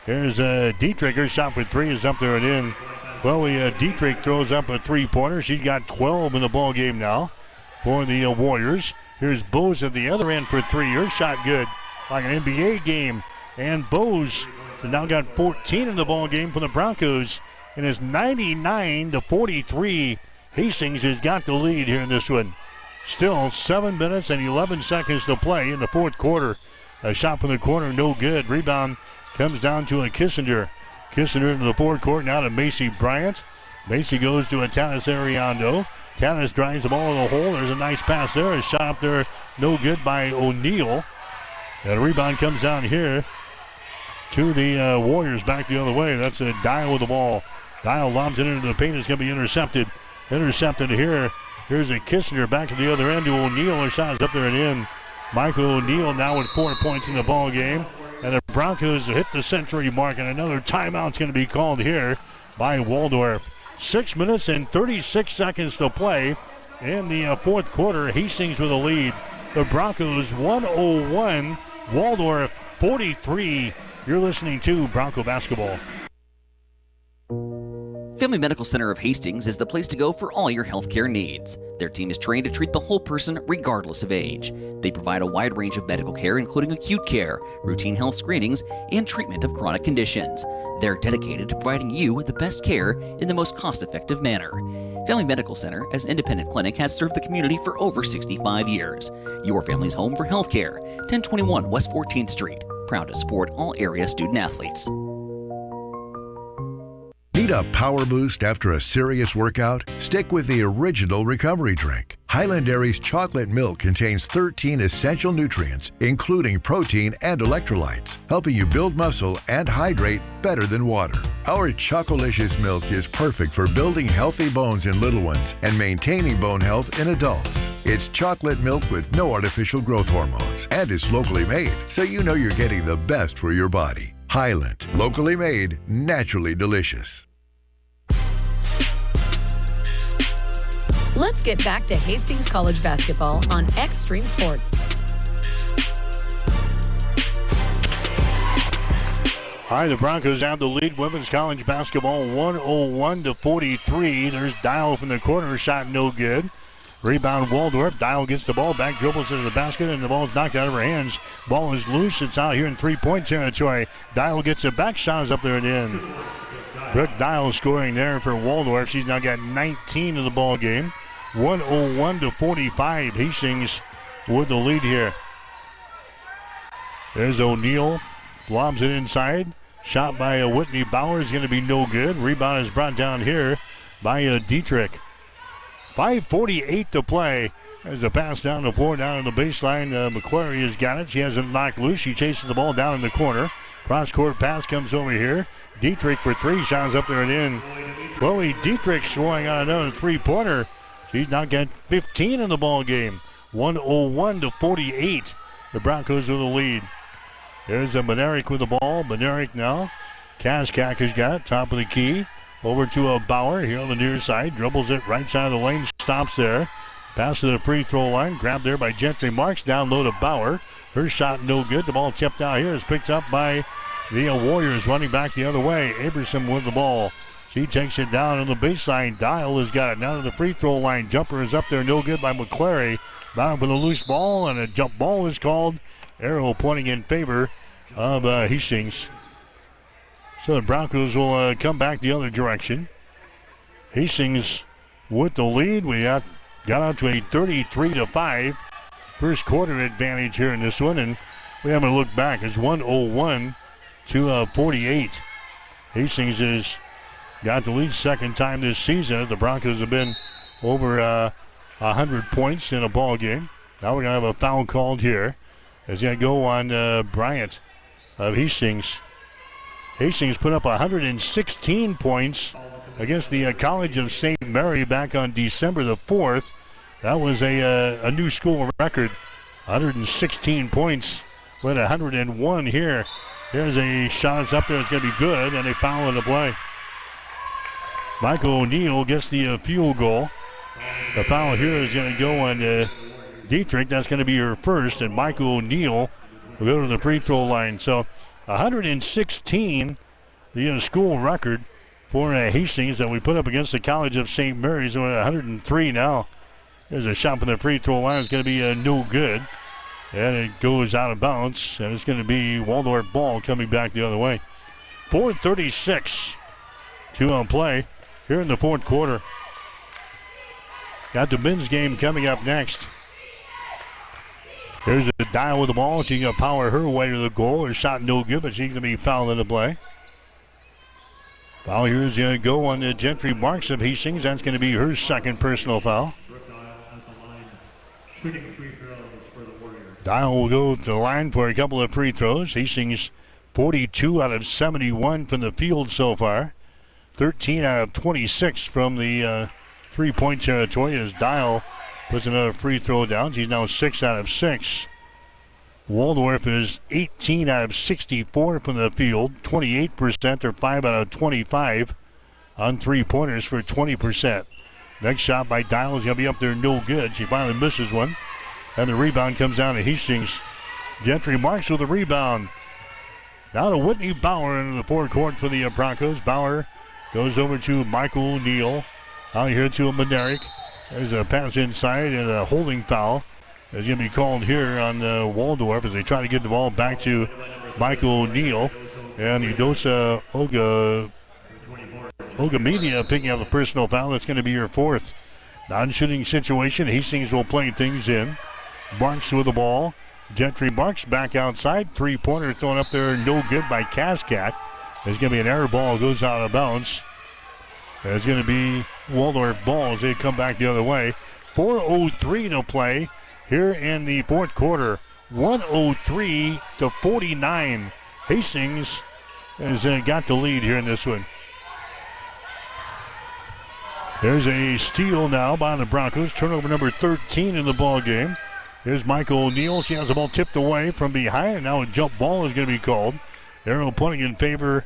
There's Dietrich, her shot for 3 is up there and in. Chloe Dietrich throws up a 3-pointer. She's got 12 in the ball game now for the Warriors. Here's Bowes at the other end for 3. Her shot good, like an NBA game. And Bowes has now got 14 in the ball game for the Broncos. And it's 99-43. Hastings has got the lead here in this one. Still 7 minutes and 11 seconds to play in the fourth quarter. A shot from the corner, no good. Rebound comes down to a Kissinger. Kissinger into the forecourt now to Macy Bryant. Macy goes to a Tanis Ariando. Tanis drives the ball in the hole. There's a nice pass there. A shot up there, no good by O'Neal. And a rebound comes down here to the Warriors back the other way. That's a Dial with the ball. Dial lobs it into the paint. It's going to be intercepted. Intercepted here. Here's a Kissinger back at the other end to O'Neal. Her shot is up there and in. Michael O'Neal now with 4 points in the ball game. And the Broncos hit the century mark, and another timeout's going to be called here by Waldorf. 6 minutes and 36 seconds to play in the fourth quarter. Hastings with a lead. The Broncos 101, Waldorf 43. You're listening to Bronco Basketball. Family Medical Center of Hastings is the place to go for all your healthcare needs. Their team is trained to treat the whole person regardless of age. They provide a wide range of medical care, including acute care, routine health screenings, and treatment of chronic conditions. They're dedicated to providing you with the best care in the most cost-effective manner. Family Medical Center, as an independent clinic, has served the community for over 65 years. Your family's home for healthcare. 1021 West 14th Street. Proud to support all area student athletes. Need a power boost after a serious workout? Stick with the original recovery drink. Highland Dairy's chocolate milk contains 13 essential nutrients, including protein and electrolytes, helping you build muscle and hydrate better than water. Our Chocolicious milk is perfect for building healthy bones in little ones and maintaining bone health in adults. It's chocolate milk with no artificial growth hormones, and it's locally made, so you know you're getting the best for your body. Highland, locally made, naturally delicious. Let's get back to Hastings College Basketball on Extreme Sports. All right, the Broncos have the lead. Women's college basketball 101-43. There's Dial from the corner. Shot no good. Rebound Waldorf. Dial gets the ball back, dribbles into the basket, and the ball's knocked out of her hands. Ball is loose. It's out here in three-point territory. Dial gets it back. Shot is up there and in. Brooke Dial scoring there for Waldorf. She's now got 19 in the ball game. 101-45. Hastings with the lead here. There's O'Neal. Lobs it inside. Shot by Whitney Bauer is going to be no good. Rebound is brought down here by Dietrich. 5:48 to play. There's a pass down the floor, down on the baseline. McQuarrie has got it. She has it knocked loose. She chases the ball down in the corner. Cross-court pass comes over here. Dietrich for three. Shots up there and in. Chloe Dietrich scoring on another three-pointer. She's now got 15 in the ball game. 101-48. The Broncos with the lead. There's a Bednarik with the ball. Bednarik now. Kaskak has got it. Top of the key. Over to Bauer here on the near side. Dribbles it right side of the lane. Stops there. Pass to the free throw line. Grabbed there by Gentry Marks. Down low to Bauer. Her shot no good. The ball tipped out here. Is picked up by the Warriors running back the other way. Aberson with the ball. She takes it down on the baseline. Dial has got it down to the free throw line. Jumper is up there. No good by McQuarrie. Bound for the loose ball. And a jump ball is called. Arrow pointing in favor of Hastings. So the Broncos will come back the other direction. Hastings with the lead. We got out to a 33-5 first quarter advantage here in this one, and we haven't looked back. It's 101-48. Hastings has got the lead second time this season. The Broncos have been over 100 points in a ball game. Now we're going to have a foul called here. It's going to go on Bryant of Hastings. Hastings put up 116 points against the College of St. Mary back on December the 4th. That was a new school record. 116 points with 101 here. Here's a shot that's up there. It's going to be good, and a foul in the play. Michael O'Neal gets the field goal. The foul here is going to go on Dietrich. That's going to be her first, and Michael O'Neal will go to the free throw line. So 116, the school record for Hastings that we put up against the College of St. Mary's. We're at 103 now. There's a shot from the free throw line. It's going to be no good. And it goes out of bounds, and it's going to be Waldorf ball coming back the other way. 4:36 to play here in the fourth quarter. Got the men's game coming up next. Here's the Dial with the ball. She's going to power her way to the goal. Her shot no good, but she's going to be fouled in the play. Foul here is going to go on the Gentry Marks of Hastings. That's going to be her second personal foul. Dial will go to the line for a couple of free throws. Hastings 42 out of 71 from the field so far. 13 out of 26 from the three-point territory as Dial puts another free throw down. She's now 6 out of 6. Waldorf is 18 out of 64 from the field. 28% or 5 out of 25 on three-pointers for 20%. Next shot by Dial is going to be up there no good. She finally misses one. And the rebound comes down to Hastings. Gentry Marks with the rebound. Now to Whitney Bauer into the forecourt for the Broncos. Bauer goes over to Michael O'Neal. Out here to Bednarik. There's a pass inside and a holding foul. It's going to be called here on Waldorf as they try to get the ball back to Michael O'Neal. And Udosa Ogamedia picking up the personal foul. That's going to be your fourth. Non-shooting situation. Hastings will play things in. Marks with the ball. Gentry Marks back outside. Three-pointer thrown up there. No good by Kaskak. There's going to be an error ball. Goes out of bounds. There's going to be Waldorf ball as they come back the other way. 4:03 to play here in the fourth quarter. 103-49. Hastings has got the lead here in this one. There's a steal now by the Broncos. Turnover number 13 in the ball game. Here's Michael O'Neal. She has the ball tipped away from behind, and now a jump ball is going to be called. Arrow pointing in favor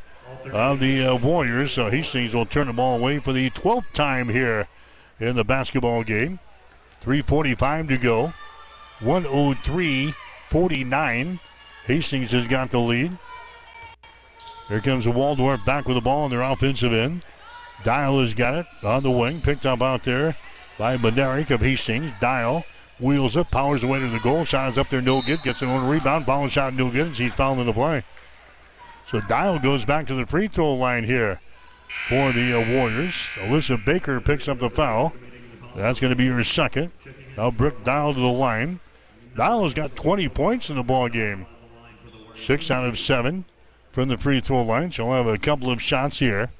of the Warriors, so Hastings will turn the ball away for the 12th time here in the basketball game. 3:45 to go. 103-49. Hastings has got the lead. Here comes the Waldorf back with the ball on their offensive end. Dial has got it on the wing. Picked up out there by Bednarik of Hastings. Dial wheels up, powers away to the goal. Shot is up there, no good. Gets an own rebound. Ball shot, no good. And she's fouled in the play. So Dial goes back to the free throw line here for the Warriors. Alyssa Baker picks up the foul. That's going to be her second. Now Brooke Dial to the line. Dial has got 20 points in the ball game. 6 out of 7 from the free throw line. She'll have a couple of shots here.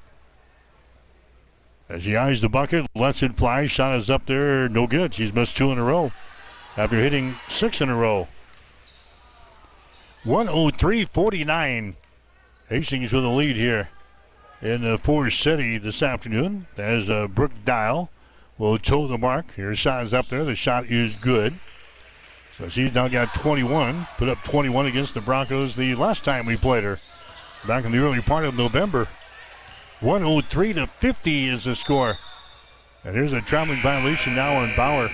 As she eyes the bucket, lets it fly. Shot is up there, no good. She's missed 2 in a row after hitting 6 in a row. 103-49. Hastings with a lead here in Forest City this afternoon. As Brooke Dial will toe the mark. Her shot is up there. The shot is good. So she's now got 21. Put up 21 against the Broncos the last time we played her, back in the early part of November. 103-50 is the score. And here's a traveling violation now on Bauer.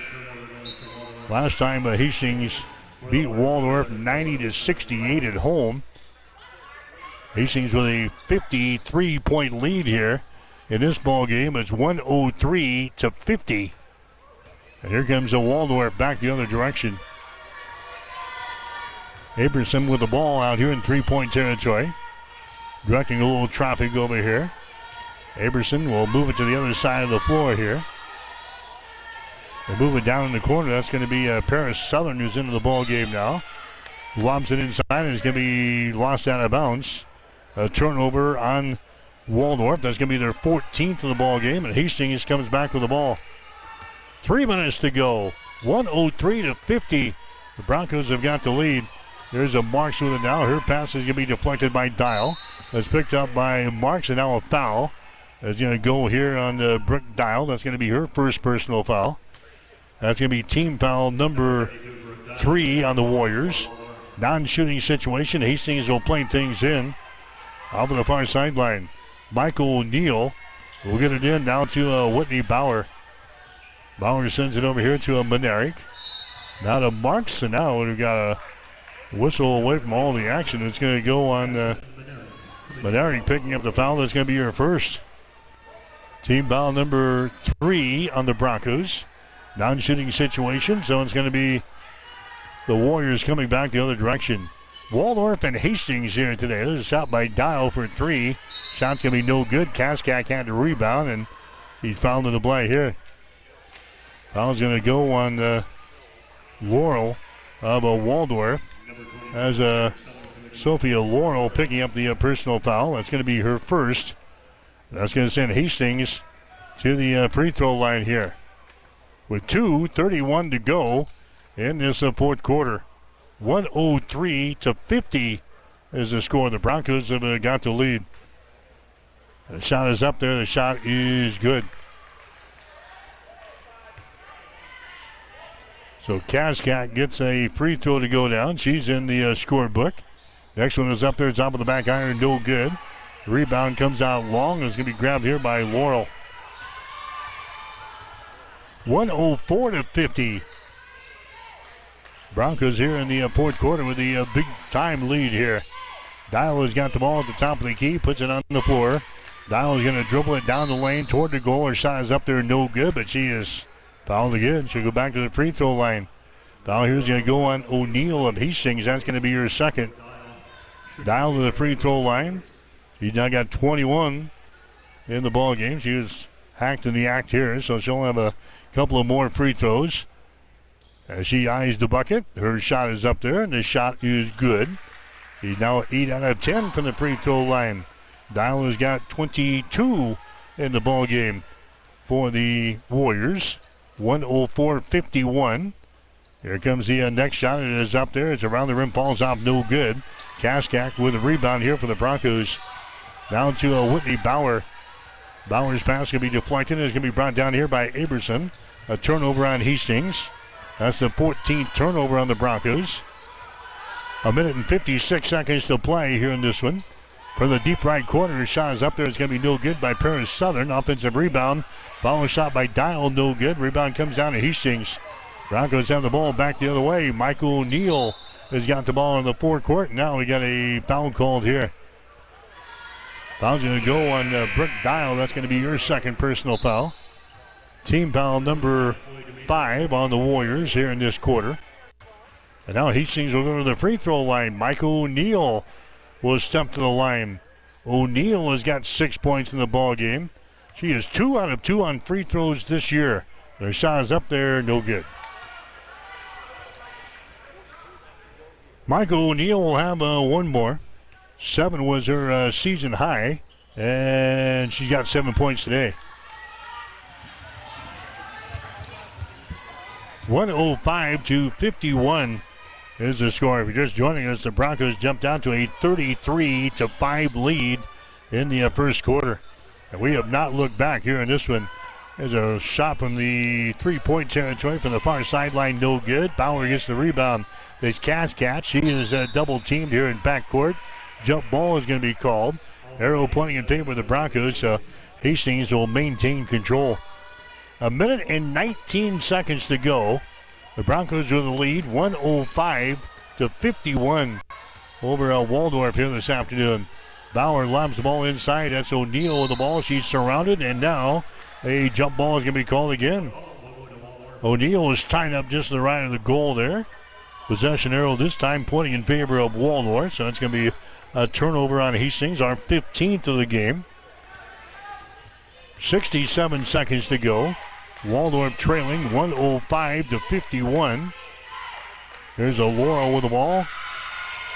Last time Hastings beat Waldorf 90-68 at home. Hastings with a 53-point lead here in this ball game. It's 103-50. And here comes the Waldorf back the other direction. Aberson with the ball out here in three-point territory. Directing a little traffic over here. Aberson will move it to the other side of the floor here. They move it down in the corner. That's going to be Paris Southern who's into the ball game now. Lobs it inside and it's going to be lost out of bounds. A turnover on Waldorf. That's going to be their 14th of the ball game, and Hastings comes back with the ball. 3 minutes to go. 103-50. The Broncos have got the lead. There's a Marks with it now. Her pass is going to be deflected by Dial. That's picked up by Marks, and now a foul. That's going to go here on Brooke Dial. That's going to be her first personal foul. That's going to be team foul number 3 on the Warriors. Non-shooting situation. Hastings will play things in. Off of the far sideline. Michael O'Neill will get it in down to Whitney Bauer. Bauer sends it over here to Bednarik. Now to Marks, and now we've got a whistle away from all the action. It's going to go on Bednarik picking up the foul. That's going to be her first. Team foul number 3 on the Broncos. Non-shooting situation, so it's going to be the Warriors coming back the other direction. Waldorf and Hastings here today. There's a shot by Dial for 3. Shot's going to be no good. Kaskak had the rebound, and he's fouled in the play here. Foul's going to go on Laurel of Waldorf. As Sophia Laurel picking up the personal foul. That's going to be her first. That's going to send Hastings to the free throw line here. With 2:31 to go in this fourth quarter. 103-50 is the score. The Broncos have got the lead. The shot is up there. The shot is good. So Kaskak gets a free throw to go down. She's in the scorebook. Next one is up there. Top of the back iron. No good. The rebound comes out long. It's going to be grabbed here by Laurel. 104-50. Broncos here in the fourth quarter with the big time lead here. Dial has got the ball at the top of the key, puts it on the floor. Dial is going to dribble it down the lane toward the goal. Her shot is up there, no good, but she is fouled again. She'll go back to the free throw line. Foul here's going to go on O'Neill of Hastings. That's going to be her second. Dial to the free throw line. She's now got 21 in the ball game. She was hacked in the act here, so she'll have a couple of more free throws. As she eyes the bucket, her shot is up there, and the shot is good. She's now 8 out of 10 from the free throw line. Dial has got 22 in the ball game for the Warriors. 104-51. Here comes the next shot. It is up there. It's around the rim, falls off, no good. Kaskak with a rebound here for the Broncos. Down to Whitney Bauer. Bauer's pass going to be deflected. It's going to be brought down here by Aberson. A turnover on Hastings. That's the 14th turnover on the Broncos. 1 minute and 56 seconds to play here in this one. From the deep right corner, his shot is up there. It's going to be no good by Paris Southern. Offensive rebound. Following shot by Dial, no good. Rebound comes down to Hastings. Broncos have the ball back the other way. Michael O'Neill has got the ball in the forecourt. Now we got a foul called here. Foul's going to go on Brooke Dial. That's going to be your second personal foul. Team foul number 5 on the Warriors here in this quarter. And now Hastings will go to the free throw line. Michael O'Neill will step to the line. O'Neill has got 6 points in the ball game. She is 2 out of 2 on free throws this year. Their shot is up there, no good. Michael O'Neill will have one more. 7 was her season high, and she's got 7 points today. 105-51 is the score. If you're just joining us, the Broncos jumped out to a 33-5 lead in the first quarter. And we have not looked back here in this one. There's a shot from the three-point territory from the far sideline, no good. Bauer gets the rebound. There's Cascat. She is double-teamed here in backcourt. Jump ball is going to be called. Arrow pointing in favor of the Broncos. Hastings will maintain control. 1 minute and 19 seconds to go. The Broncos with the lead, 105-51 over Waldorf here this afternoon. Bauer lobs the ball inside. That's O'Neill with the ball. She's surrounded, and now a jump ball is going to be called again. O'Neill is tied up just to the right of the goal there. Possession arrow this time pointing in favor of Waldorf, so it's going to be a turnover on Hastings, our 15th of the game. 67 seconds to go. Waldorf trailing 105-51. There's a Laurel with the ball.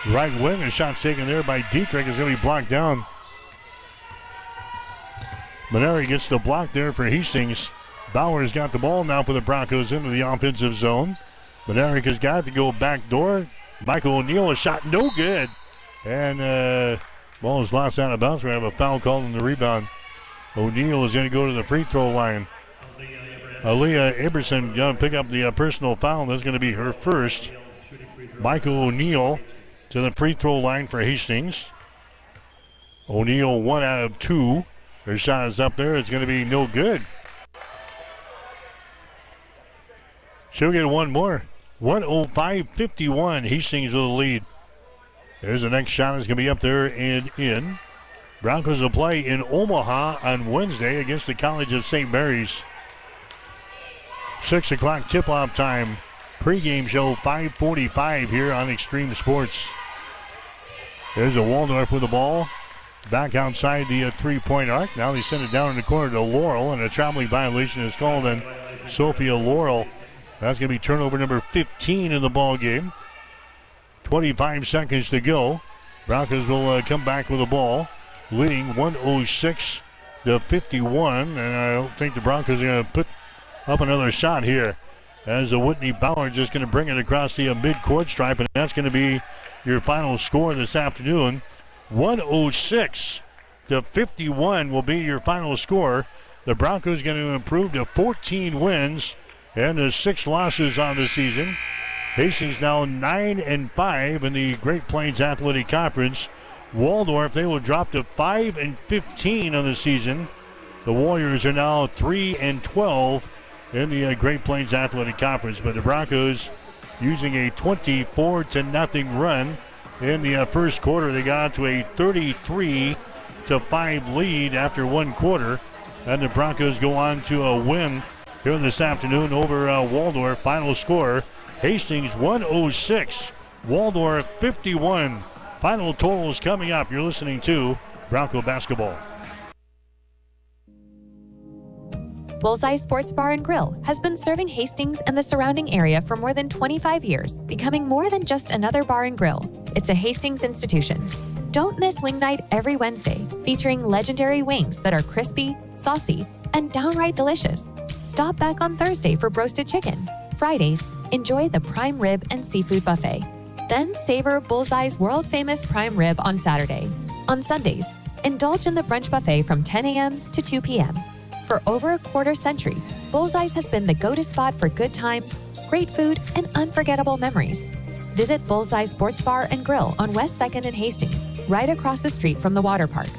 Right wing, a shot taken there by Dietrich is going to be blocked down. Maneri gets the block there for Hastings. Bauer's got the ball now for the Broncos into the offensive zone. Maneri has got to go back door. Michael O'Neill, a shot no good. And ball is lost out of bounds. We have a foul called on the rebound. O'Neill is going to go to the free throw line. Aaliyah Iverson going to pick up the personal foul. That's going to be her first. Michael O'Neill to the free throw line for Hastings. O'Neill 1 out of 2. Her shot is up there. It's going to be no good. She'll get one more. 105-51. Hastings with the lead. There's the next shot. It's going to be up there and in. Broncos will play in Omaha on Wednesday against the College of St. Mary's. 6 o'clock tip-off time. Pre-game show 5:45 here on Extreme Sports. There's a Waldorf with the ball. Back outside the three-point arc. Now they send it down in the corner to Laurel, and a traveling violation is called on Sophia Laurel. That's going to be turnover number 15 in the ball game. 25 seconds to go. Broncos will come back with the ball, leading 106-51, and I don't think the Broncos are going to put up another shot here, as Whitney Bauer just going to bring it across the mid-court stripe, and that's going to be your final score this afternoon. 106-51 will be your final score. The Broncos going to improve to 14 wins and 6 losses on the season. Hastings now 9-5 in the Great Plains Athletic Conference. Waldorf, they will drop to 5-15 on the season. The Warriors are now 3-12 in the Great Plains Athletic Conference. But the Broncos using a 24-0 run in the first quarter. They got to a 33-5 lead after one quarter. And the Broncos go on to a win here this afternoon over Waldorf. Final score, Hastings 106, Waldorf 51. Final totals coming up. You're listening to Bronco Basketball. Bullseye Sports Bar and Grill has been serving Hastings and the surrounding area for more than 25 years, becoming more than just another bar and grill. It's a Hastings institution. Don't miss Wing Night every Wednesday, featuring legendary wings that are crispy, saucy, and downright delicious. Stop back on Thursday for roasted chicken. Fridays, enjoy the prime rib and seafood buffet. Then savor Bullseye's world-famous prime rib on Saturday. On Sundays, indulge in the brunch buffet from 10 a.m. to 2 p.m. For over a quarter century, Bullseye's has been the go-to spot for good times, great food, and unforgettable memories. Visit Bullseye Sports Bar and Grill on West 2nd and Hastings, right across the street from the water park.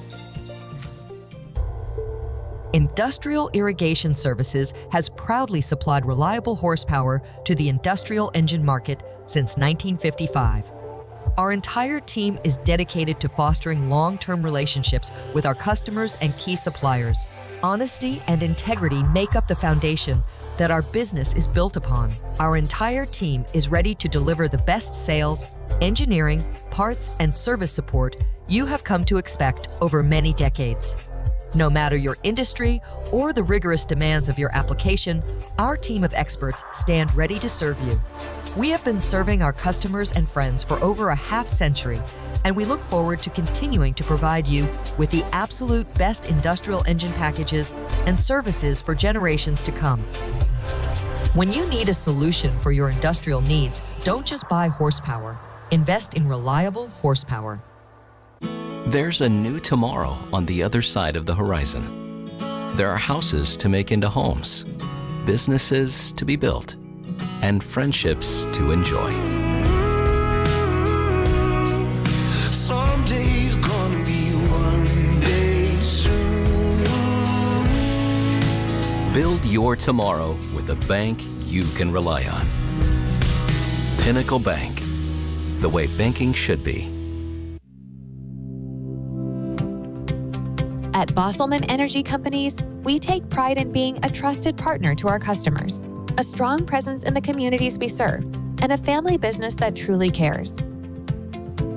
Industrial Irrigation Services has proudly supplied reliable horsepower to the industrial engine market since 1955. Our entire team is dedicated to fostering long-term relationships with our customers and key suppliers. Honesty and integrity make up the foundation that our business is built upon. Our entire team is ready to deliver the best sales, engineering, parts, and service support you have come to expect over many decades. No matter your industry or the rigorous demands of your application, our team of experts stand ready to serve you. We have been serving our customers and friends for over a half-century, and we look forward to continuing to provide you with the absolute best industrial engine packages and services for generations to come. When you need a solution for your industrial needs, don't just buy horsepower. Invest in reliable horsepower. There's a new tomorrow on the other side of the horizon. There are houses to make into homes, businesses to be built, and friendships to enjoy. Someday's gonna be one day soon. Build your tomorrow with a bank you can rely on. Pinnacle Bank, the way banking should be. At Bosselman Energy Companies, we take pride in being a trusted partner to our customers, a strong presence in the communities we serve, and a family business that truly cares.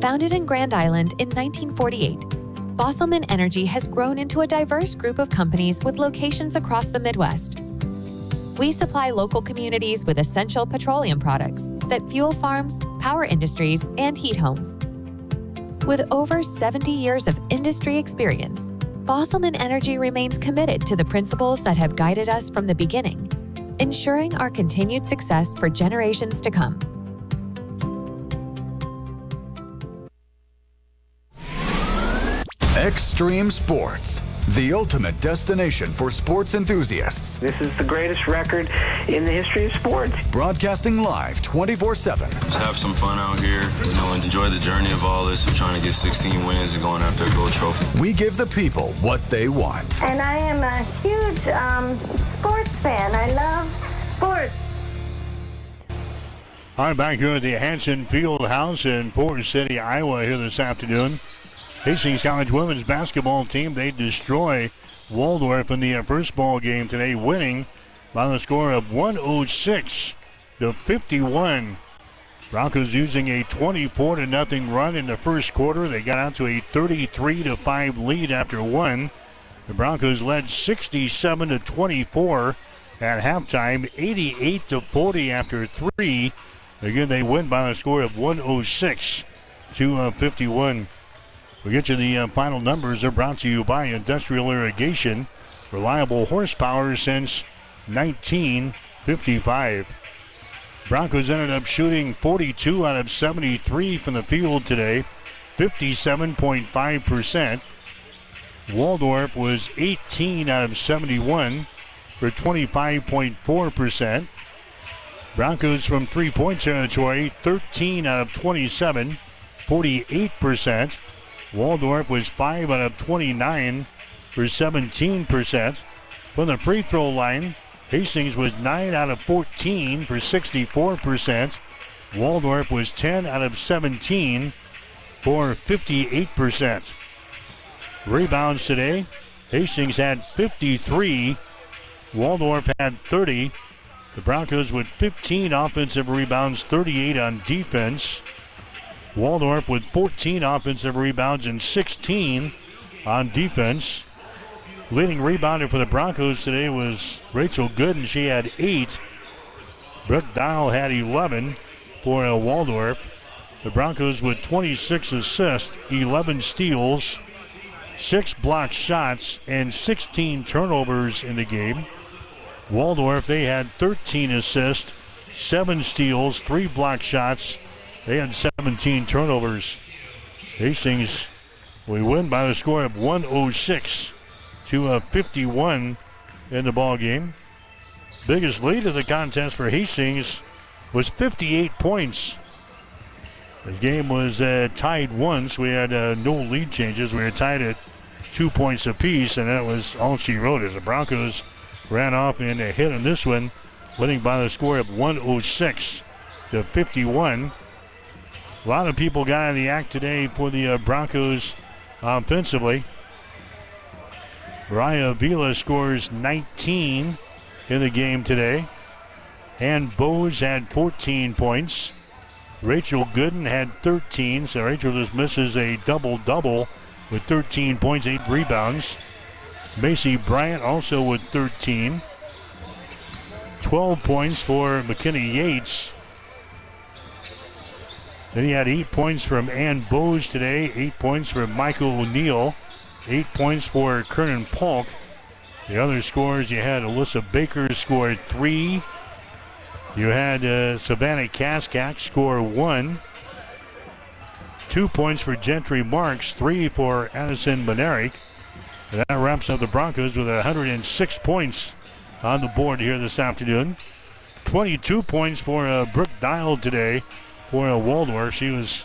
Founded in Grand Island in 1948, Bosselman Energy has grown into a diverse group of companies with locations across the Midwest. We supply local communities with essential petroleum products that fuel farms, power industries, and heat homes. With over 70 years of industry experience, Bosselman Energy remains committed to the principles that have guided us from the beginning, ensuring our continued success for generations to come. Extreme Sports, the ultimate destination for sports enthusiasts. This is the greatest record in the history of sports. Broadcasting live 24/7. Just have some fun out here, and enjoy the journey of all this of trying to get 16 wins and going after a gold trophy. We give the people what they want. And I am a huge sports fan. I love sports. All right, back here at the Hanson Field House in Forest City, Iowa here this afternoon. Hastings College women's basketball team, they destroy Waldorf in the first ball game today, winning by the score of 106-51. Broncos using a 24-0 run in the first quarter. They got out to a 33-5 lead after one. The Broncos led 67-24 at halftime, 88-40 after three. Again, they win by a score of 106-51. We'll get you the final numbers. They're brought to you by Industrial Irrigation. Reliable horsepower since 1955. Broncos ended up shooting 42 out of 73 from the field today, 57.5%. Waldorf was 18 out of 71 for 25.4%. Broncos from three-point territory, 13 out of 27, 48%. Waldorf was 5 out of 29 for 17%. From the free throw line, Hastings was 9 out of 14 for 64%. Waldorf was 10 out of 17 for 58%. Rebounds today, Hastings had 53. Waldorf had 30. The Broncos with 15 offensive rebounds, 38 on defense. Waldorf with 14 offensive rebounds and 16 on defense. Leading rebounder for the Broncos today was Rachel Gooden. She had 8. Brooke Dial had 11 for Waldorf. The Broncos with 26 assists, 11 steals, 6 blocked shots, and 16 turnovers in the game. Waldorf, they had 13 assists, 7 steals, 3 blocked shots. They had 17 turnovers. Hastings, we win by the score of 106-51 in the ball game. Biggest lead of the contest for Hastings was 58 points. The game was tied once. We had no lead changes. We were tied at 2 points apiece, and that was all she wrote. As the Broncos ran off and a hit on this one, winning by the score of 106-51. A lot of people got in the act today for the Broncos offensively. Raya Vila scores 19 in the game today. Ann Bowes had 14 points. Rachel Gooden had 13, so Rachel just misses a double-double with 13 points, 8 rebounds. Macy Bryant also with 13. 12 points for McKinney Yates. Then he had 8 points from Ann Bowes today, 8 points from Michael O'Neill, 8 points for Kernan Polk. The other scores, you had Alyssa Baker score 3. You had Savannah Kaskak score 1. 2 points for Gentry Marks, 3 for Addison Monerick. And that wraps up the Broncos with 106 points on the board here this afternoon. 22 points for Brooke Dial today for Waldorf. She was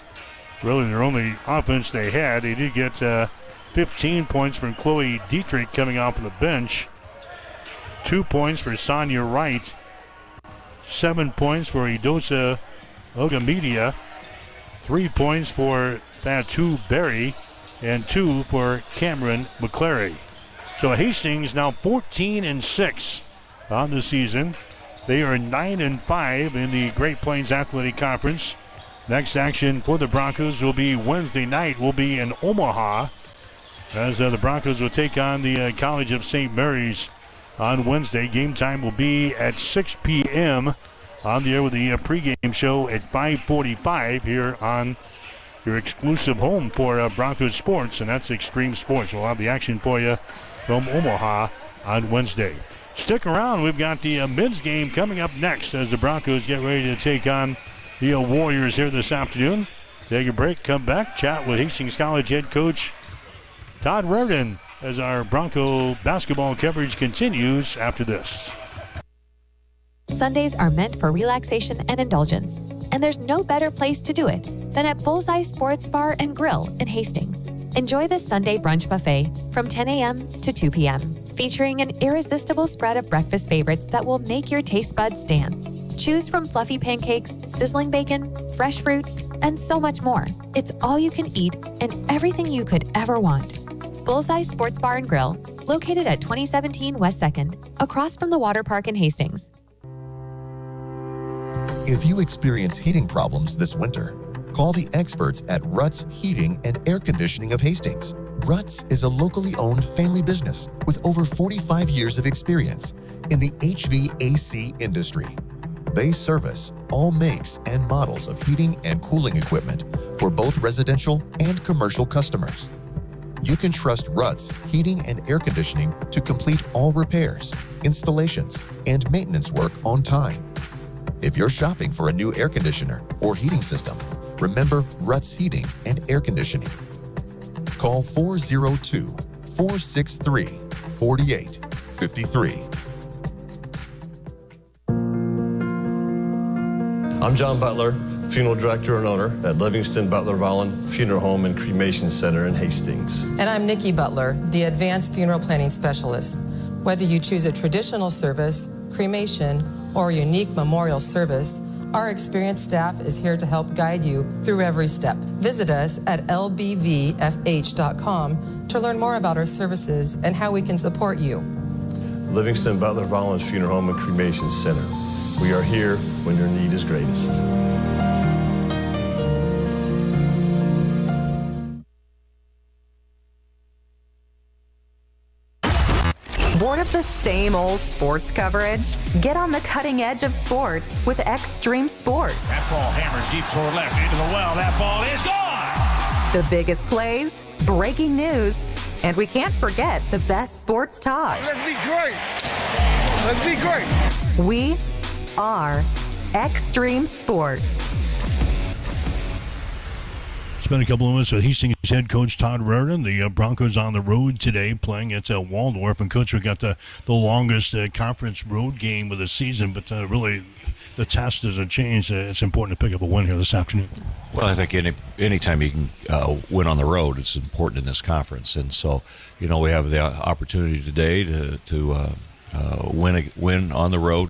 really their only offense they had. They did get 15 points from Chloe Dietrich coming off of the bench. 2 points for Sonia Wright. 7 points for Idosa Ogamedia. 3 points for Fatu Berry. And 2 for Cameron McClary. So Hastings now 14-6 on the season. They are 9-5 in the Great Plains Athletic Conference. Next action for the Broncos will be Wednesday night. Will be in Omaha as the Broncos will take on the College of St. Mary's on Wednesday. Game time will be at 6 p.m. on the air with the pregame show at 5:45 here on your exclusive home for Broncos sports, and that's Extreme Sports. We'll have the action for you from Omaha on Wednesday. Stick around. We've got the men's game coming up next as the Broncos get ready to take on the Warriors here this afternoon. Take a break, come back, chat with Hastings College head coach Todd Reardon as our Bronco basketball coverage continues after this. Sundays are meant for relaxation and indulgence, and there's no better place to do it than at Bullseye Sports Bar and Grill in Hastings. Enjoy the Sunday brunch buffet from 10 a.m. to 2 p.m., featuring an irresistible spread of breakfast favorites that will make your taste buds dance. Choose from fluffy pancakes, sizzling bacon, fresh fruits, and so much more. It's all you can eat and everything you could ever want. Bullseye Sports Bar and Grill, located at 2017 West 2nd, across from the water park in Hastings. If you experience heating problems this winter, call the experts at Ruts Heating and Air Conditioning of Hastings. Ruts is a locally owned family business with over 45 years of experience in the HVAC industry. They service all makes and models of heating and cooling equipment for both residential and commercial customers. You can trust Ruts Heating and Air Conditioning to complete all repairs, installations, and maintenance work on time. If you're shopping for a new air conditioner or heating system, remember Ruts Heating and Air Conditioning. Call 402-463-4853. I'm John Butler, funeral director and owner at Livingston Butler Vollen Funeral Home and Cremation Center in Hastings. And I'm Nikki Butler, the Advanced Funeral Planning Specialist. Whether you choose a traditional service, cremation, or a unique memorial service, our experienced staff is here to help guide you through every step. Visit us at lbvfh.com to learn more about our services and how we can support you. Livingston Butler Vollen Funeral Home and Cremation Center. We are here when your need is greatest. Bored of the same old sports coverage? Get on the cutting edge of sports with Extreme Sports. That ball hammered deep toward left into the well. That ball is gone. The biggest plays, breaking news, and we can't forget the best sports talk. Let's be great. Let's be great. We are Extreme Sports. Spent a couple of minutes with Hastings head coach Todd Reardon. The Broncos on the road today playing at Waldorf. And, Coach, we got the longest conference road game of the season, but really the test hasn't changed. It's important to pick up a win here this afternoon. Well, I think anytime you can win on the road, it's important in this conference. And so, we have the opportunity today to win on the road